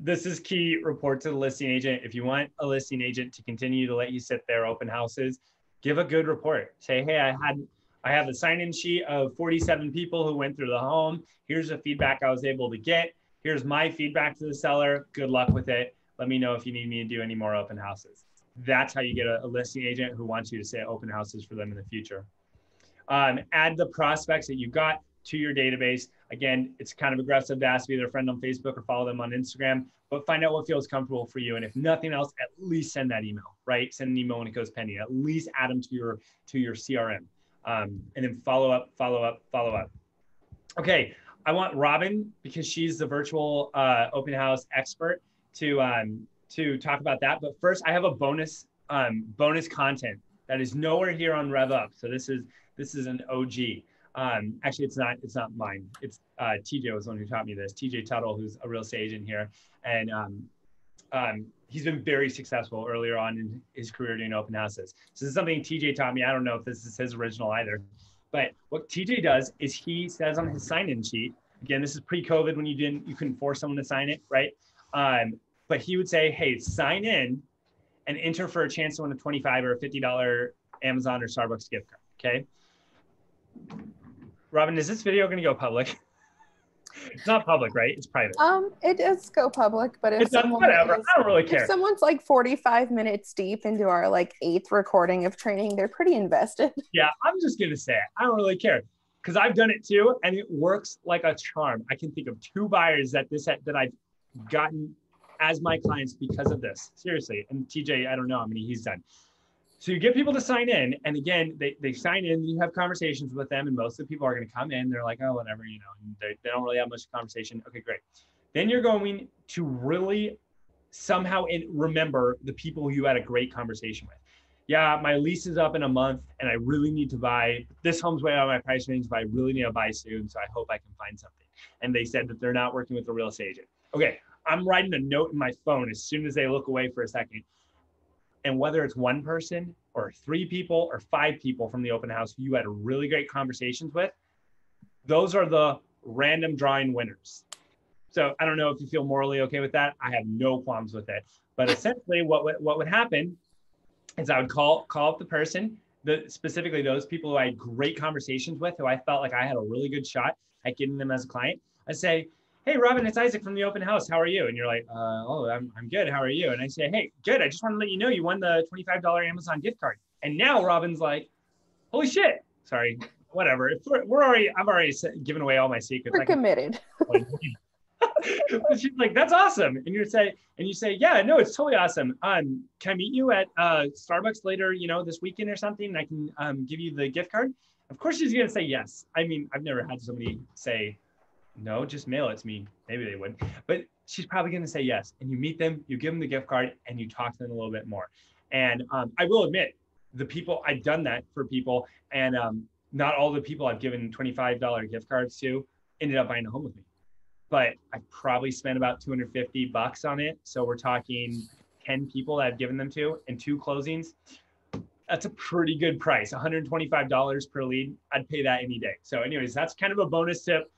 This is key, report to the listing agent. If you want a listing agent to continue to let you sit there open houses, give a good report. Say, hey, I have a sign-in sheet of 47 people who went through the home. Here's the feedback I was able to get. Here's my feedback to the seller. Good luck with it. Let me know if you need me to do any more open houses. That's how you get a listing agent who wants you to say open houses for them in the future. Add the prospects that you got to your database. Again, it's kind of aggressive to ask either a friend on Facebook or follow them on Instagram, but find out what feels comfortable for you. And if nothing else, at least send that email, right? Send an email when it goes pending. At least add them to your CRM. And then follow up. Okay, I want Robyn, because she's the virtual open house expert, to talk about that. But first, I have a bonus content that is nowhere here on RevUP. So this is an OG. Actually, it's not mine. It's TJ was the one who taught me this. TJ Tuttle, who's a real estate agent here, and he's been very successful earlier on in his career doing open houses. So this is something TJ taught me. I don't know if this is his original either, but what TJ does is he says on his sign-in sheet. Again, this is pre-COVID when you couldn't force someone to sign it, right? But he would say, hey, sign in and enter for a chance to win a $25 or a $50 Amazon or Starbucks gift card, okay? Robyn, is this video going to go public? It's not public, right? It's private. It does go public, but if someone whatever, I don't really care. If someone's like 45 minutes deep into our like 8th recording of training, they're pretty invested. Yeah, I'm just going to say it. I don't really care, because I've done it too, and it works like a charm. I can think of 2 buyers that I've gotten as my clients because of this. Seriously. And TJ, I don't know how many he's done. So you get people to sign in, and again, they sign in, you have conversations with them, and most of the people are going to come in, they're like, oh, whatever, and they don't really have much conversation. Okay, great. Then you're going to really somehow remember the people who you had a great conversation with. Yeah, my lease is up in a month, and I really need to buy, this home's way out of my price range, but I really need to buy soon, so I hope I can find something. And they said that they're not working with a real estate agent. Okay, I'm writing a note in my phone as soon as they look away for a second. And whether it's one person or 3 people or 5 people from the open house who you had really great conversations with, those are the random drawing winners. So I don't know if you feel morally okay with that. I have no qualms with it. But essentially what would happen is I would call up the person, specifically those people who I had great conversations with, who I felt like I had a really good shot at getting them as a client. I'd say, hey, Robyn, it's Isaac from the open house. How are you? And you're like, oh, I'm good. How are you? And I say, hey, good. I just want to let you know you won the $25 Amazon gift card. And now Robyn's like, holy shit. Sorry, whatever. I've already given away all my secrets. We're committed. She's like, that's awesome. And you say, yeah, no, it's totally awesome. Can I meet you at Starbucks later, this weekend or something? And I can give you the gift card. Of course she's gonna say yes. I mean, I've never had somebody say, no, just mail it to me. Maybe they would, but she's probably gonna say yes. And you meet them, you give them the gift card, and you talk to them a little bit more. And I will admit, the people, I've done that for people, and not all the people I've given $25 gift cards to ended up buying a home with me. But I probably spent about $250 on it. So we're talking 10 people that I've given them to and 2 closings. That's a pretty good price, $125 per lead. I'd pay that any day. So anyways, that's kind of a bonus tip.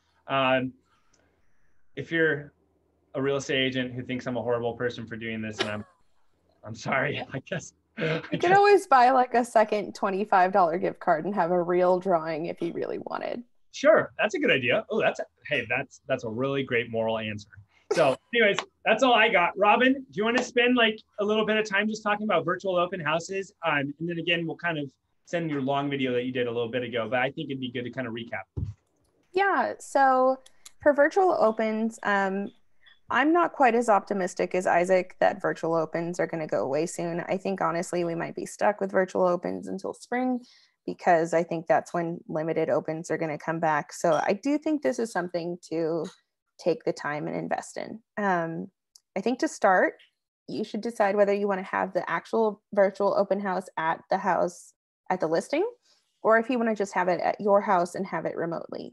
If you're a real estate agent who thinks I'm a horrible person for doing this, and I'm sorry, I guess. You could always buy like a second $25 gift card and have a real drawing if you really wanted. Sure, that's a good idea. Oh, that's a really great moral answer. So anyways, that's all I got. Robyn, do you want to spend like a little bit of time just talking about virtual open houses? And then again, we'll kind of send your long video that you did a little bit ago, but I think it'd be good to kind of recap. Yeah, so for virtual opens, I'm not quite as optimistic as Isaac that virtual opens are going to go away soon. I think honestly, we might be stuck with virtual opens until spring, because I think that's when limited opens are going to come back. So I do think this is something to take the time and invest in. I think to start, you should decide whether you want to have the actual virtual open house at the listing, or if you want to just have it at your house and have it remotely.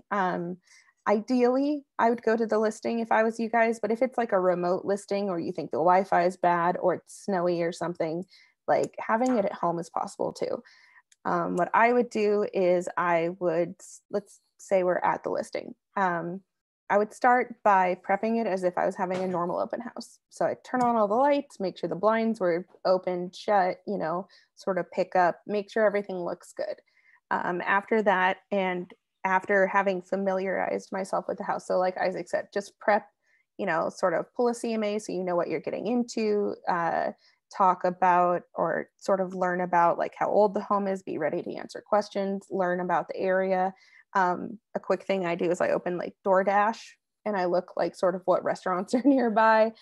Ideally, I would go to the listing if I was you guys, but if it's like a remote listing, or you think the Wi-Fi is bad, or it's snowy or something, like having it at home is possible too. What I would do is let's say we're at the listing. I would start by prepping it as if I was having a normal open house. So I turn on all the lights, make sure the blinds were open, shut, sort of pick up, make sure everything looks good. After that, and after having familiarized myself with the house, so like Isaac said, just prep, sort of pull a CMA so you know what you're getting into, talk about or sort of learn about like how old the home is, be ready to answer questions, learn about the area. A quick thing I do is I open like DoorDash and I look like sort of what restaurants are nearby.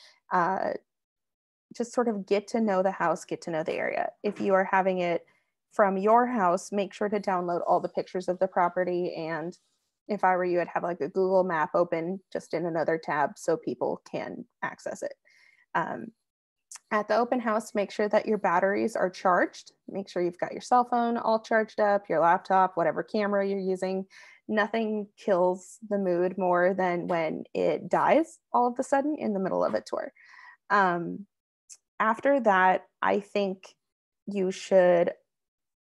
Just sort of get to know the house, get to know the area. If you are having it from your house, make sure to download all the pictures of the property. And if I were you, I'd have like a Google map open just in another tab so people can access it. At the open house, make sure that your batteries are charged. Make sure you've got your cell phone all charged up, your laptop, whatever camera you're using. Nothing kills the mood more than when it dies all of a sudden in the middle of a tour. After that, I think you should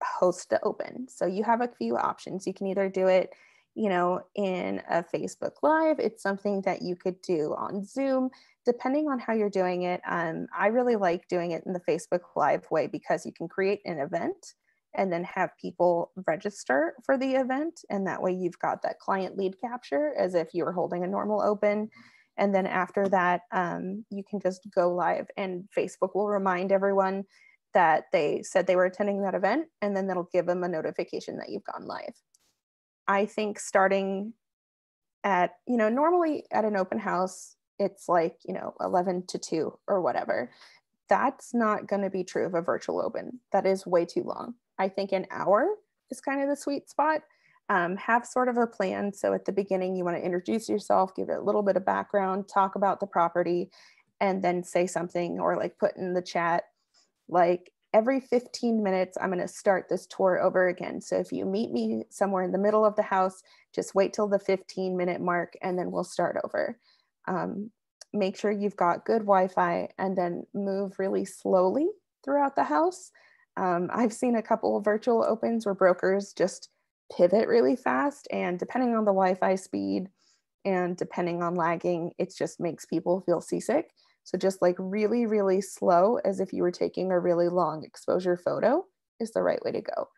host the open. So you have a few options. You can either do it, in a Facebook Live. It's something that you could do on Zoom, depending on how you're doing it. I really like doing it in the Facebook Live way because you can create an event and then have people register for the event. And that way you've got that client lead capture as if you were holding a normal open. And then after that, you can just go live and Facebook will remind everyone that they said they were attending that event, and then that'll give them a notification that you've gone live. I think starting at, normally at an open house, it's like, 11 to 2 or whatever. That's not going to be true of a virtual open. That is way too long. I think an hour is kind of the sweet spot. Have sort of a plan. So at the beginning, you want to introduce yourself, give it a little bit of background, talk about the property, and then say something or like put in the chat, like, every 15 minutes, I'm going to start this tour over again. So if you meet me somewhere in the middle of the house, just wait till the 15-minute mark and then we'll start over. Make sure you've got good Wi-Fi and then move really slowly throughout the house. I've seen a couple of virtual opens where brokers just pivot really fast, and depending on the Wi-Fi speed, And depending on lagging, it just makes people feel seasick. So just like really, really slow, as if you were taking a really long exposure photo, is the right way to go.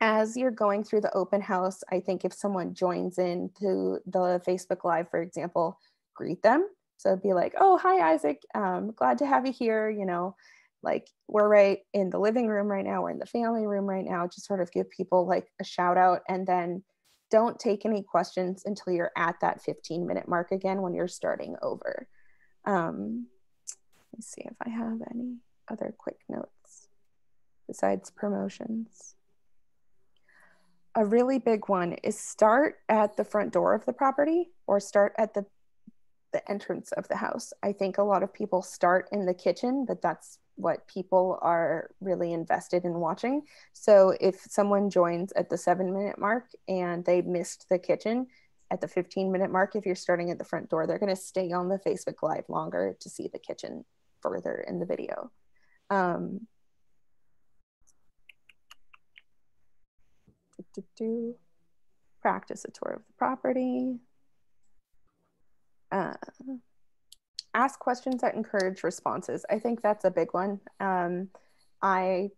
As you're going through the open house, I think if someone joins into the Facebook Live, for example, greet them. So it'd be like, oh, hi, Isaac. Glad to have you here. You know, like we're right in the living room right now. We're in the family room right now. Just sort of give people like a shout out, and then don't take any questions until you're at that 15-minute mark again when you're starting over. Let's see if I have any other quick notes besides promotions. A really big one is start at the front door of the property or start at the entrance of the house. I think a lot of people start in the kitchen, but that's what people are really invested in watching. So if someone joins at the 7-minute mark and they missed the kitchen at the 15-minute mark, if you're starting at the front door, they're going to stay on the Facebook Live longer to see the kitchen further in the video. Practice a tour of the property. Ask questions that encourage responses. I think that's a big one. I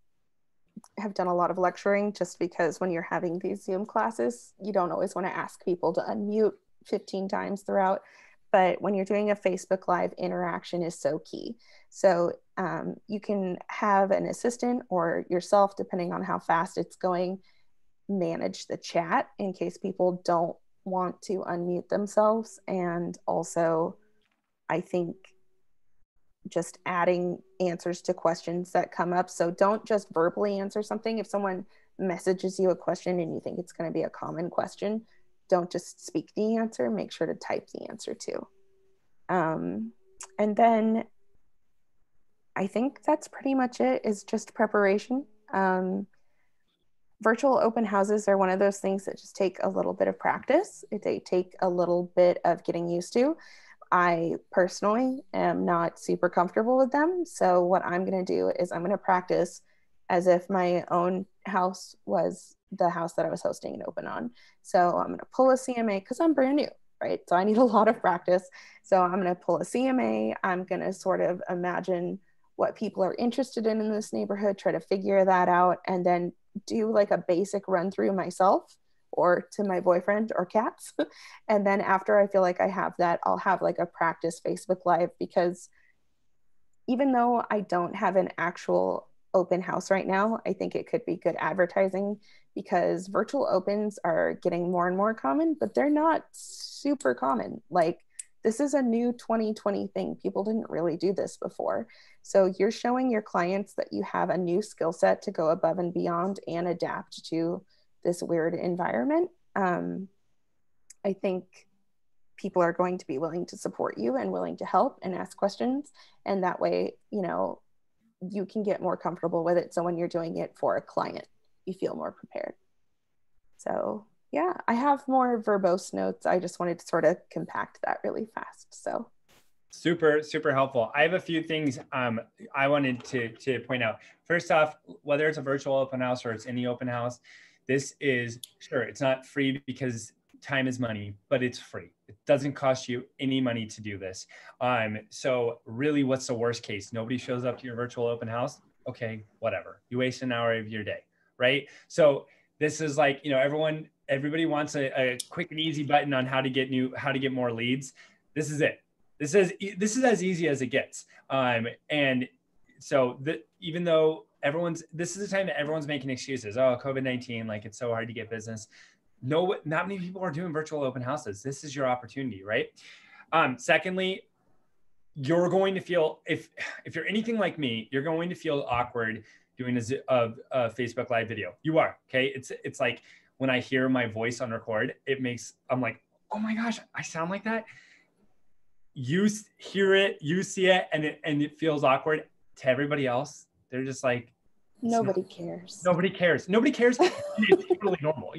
have done a lot of lecturing just because when you're having these Zoom classes, you don't always want to ask people to unmute 15 times throughout. But when you're doing a Facebook Live, interaction is so key. So you can have an assistant or yourself, depending on how fast it's going, manage the chat in case people don't want to unmute themselves. And also, I think just adding answers to questions that come up. So don't just verbally answer something. If someone messages you a question and you think it's going to be a common question, don't just speak the answer, make sure to type the answer too. And then I think that's pretty much it, is just preparation. Virtual open houses are one of those things that just take a little bit of practice. They take a little bit of getting used to. I personally am not super comfortable with them. So what I'm going to do is I'm going to practice as if my own house was the house that I was hosting an open on. So I'm going to pull a CMA because I'm brand new, right? So I need a lot of practice. So I'm going to pull a CMA. I'm going to sort of imagine what people are interested in this neighborhood, try to figure that out, and then do like a basic run through myself or to my boyfriend or cats. And then after I feel like I have that, I'll have like a practice Facebook Live, because even though I don't have an actual open house right now, I think it could be good advertising, because virtual opens are getting more and more common, but they're not super common. Like, this is a new 2020 thing. People didn't really do this before. So you're showing your clients that you have a new skill set to go above and beyond and adapt to this weird environment. I think people are going to be willing to support you and willing to help and ask questions. And that way, you know, you can get more comfortable with it. So when you're doing it for a client, you feel more prepared. So yeah, I have more verbose notes. I just wanted to sort of compact that really fast. So super, super helpful. I have a few things I wanted to point out. First off, whether it's a virtual open house or it's any open house, this is, sure, it's not free because time is money, but it's free. It doesn't cost you any money to do this. So really, what's the worst case? Nobody shows up to your virtual open house. Okay, whatever. You waste an hour of your day, right? So this is like, you know, everybody wants a quick and easy button on how to get more leads. This is it. This is as easy as it gets. And so even though this is the time that everyone's making excuses. Oh, COVID-19, like it's so hard to get business. No, not many people are doing virtual open houses. This is your opportunity, right? Secondly, you're going to feel, if you're anything like me, you're going to feel awkward doing a Facebook Live video. You are, okay? It's like when I hear my voice on record, I'm like, oh my gosh, I sound like that. You hear it, you see it, and it feels awkward to everybody else. They're just like, nobody cares. Nobody cares. Nobody cares. It's totally normal.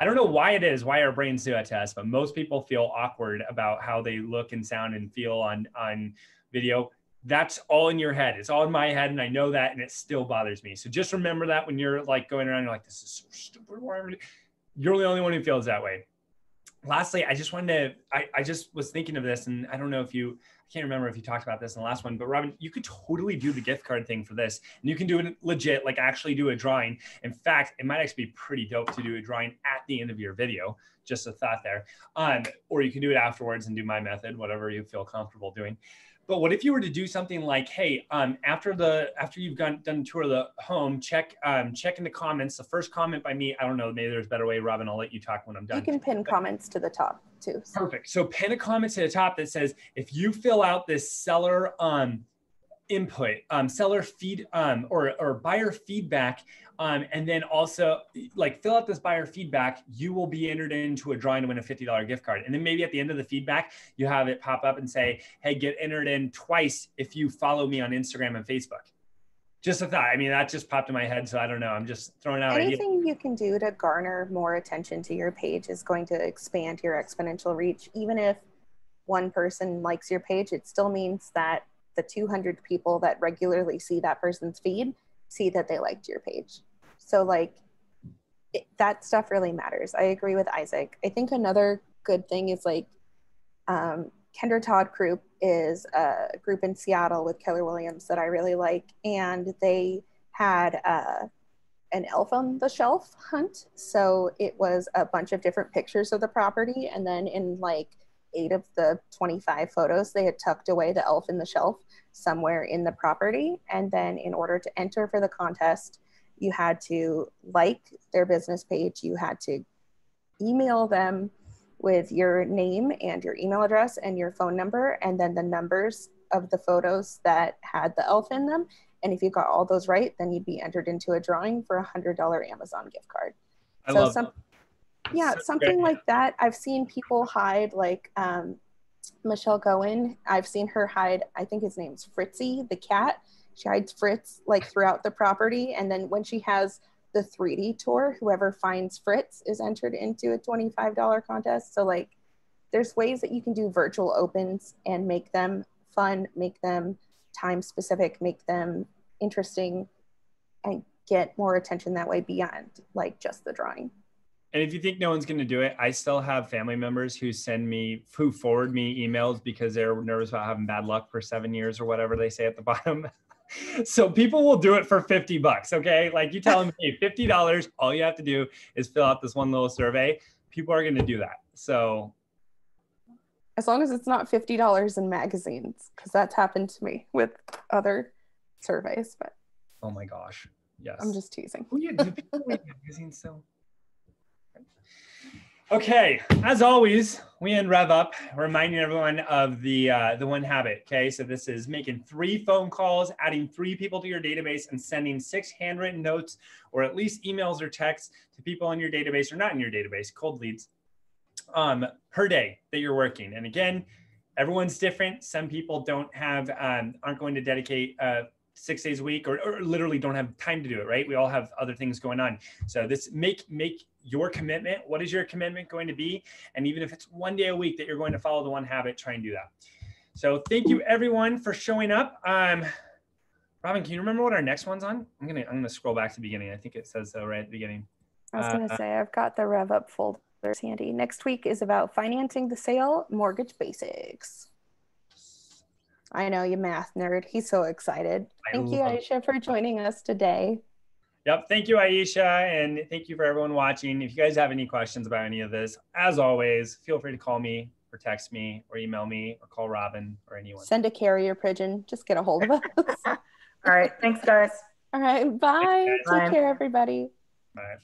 I don't know why our brains do that to us, but most people feel awkward about how they look and sound and feel on video. That's all in your head. It's all in my head, and I know that, and it still bothers me. So just remember that when you're like going around, you're like, this is so stupid. You're the only one who feels that way. Lastly, I just wanted to, I just was thinking of this, and I don't know if you, I can't remember if you talked about this in the last one, but Robyn, you could totally do the gift card thing for this, and you can do it legit, like actually do a drawing. In fact, it might actually be pretty dope to do a drawing at the end of your video. Just a thought there. Or you can do it afterwards and do my method, whatever you feel comfortable doing. But what if you were to do something like, hey, after you've done a tour of the home, check in the comments. The first comment by me, I don't know, maybe there's a better way, Robyn, I'll let you talk when I'm done. You can pin comments to the top too. So. Perfect. So pin a comment to the top that says, if you fill out this seller input, seller feed or buyer feedback, and then also like fill out this buyer feedback, you will be entered into a drawing to win a $50 gift card. And then maybe at the end of the feedback, you have it pop up and say, hey, get entered in twice if you follow me on Instagram and Facebook. Just a thought. I mean, that just popped in my head, so I don't know. I'm just throwing out anything you can do to garner more attention to your page is going to expand your exponential reach. Even if one person likes your page, it still means that the 200 people that regularly see that person's feed see that they liked your page. So like that stuff really matters. I agree with Isaac. I think another good thing is like Kendra Todd Group is a group in Seattle with Keller Williams that I really like. And they had an elf on the shelf hunt. So it was a bunch of different pictures of the property. And then in like 8 of the 25 photos, they had tucked away the elf in the shelf somewhere in the property. And then in order to enter for the contest, you had to like their business page. You had to email them with your name and your email address and your phone number, and then the numbers of the photos that had the elf in them. And if you got all those right, then you'd be entered into a drawing for $100 Amazon gift card. I love that. Yeah, something like that. I've seen people hide, like Michelle Goen. I've seen her hide, I think his name's Fritzy, the cat. She hides Fritz like throughout the property. And then when she has the 3D tour, whoever finds Fritz is entered into a $25 contest. So like there's ways that you can do virtual opens and make them fun, make them time specific, make them interesting, and get more attention that way beyond like just the drawing. And if you think no one's going to do it, I still have family members who forward me emails because they're nervous about having bad luck for 7 years or whatever they say at the bottom. So people will do it for $50. Okay. Like you tell them, hey, $50, all you have to do is fill out this one little survey. People are going to do that. So as long as it's not $50 in magazines, because that's happened to me with other surveys, but oh my gosh. Yes. I'm just teasing. Oh, yeah, do people read magazines still? Okay, as always, we end RevUp, reminding everyone of the one habit. Okay, so this is making 3 phone calls, adding 3 people to your database, and sending 6 handwritten notes, or at least emails or texts to people in your database or not in your database, cold leads, per day that you're working. And again, everyone's different. Some people don't have, aren't going to dedicate 6 days a week, or literally don't have time to do it, right? We all have other things going on. So this make your commitment. What is your commitment going to be? And even if it's 1 day a week that you're going to follow the one habit, try and do that. So thank you everyone for showing up. Robyn, can you remember what our next one's on? I'm gonna scroll back to the beginning. I think it says so right at the beginning. I was gonna say I've got the RevUp folders handy. Next week is about financing the sale, mortgage basics. I know, you math nerd. He's so excited. Thank you, Aisha, for joining us today. Yep. Thank you, Aisha. And thank you for everyone watching. If you guys have any questions about any of this, as always, feel free to call me or text me or email me or call Robyn or anyone. Send a carrier pigeon. Just get a hold of us. All right. Thanks, guys. All right. Bye. Thanks, Take care, everybody. Bye.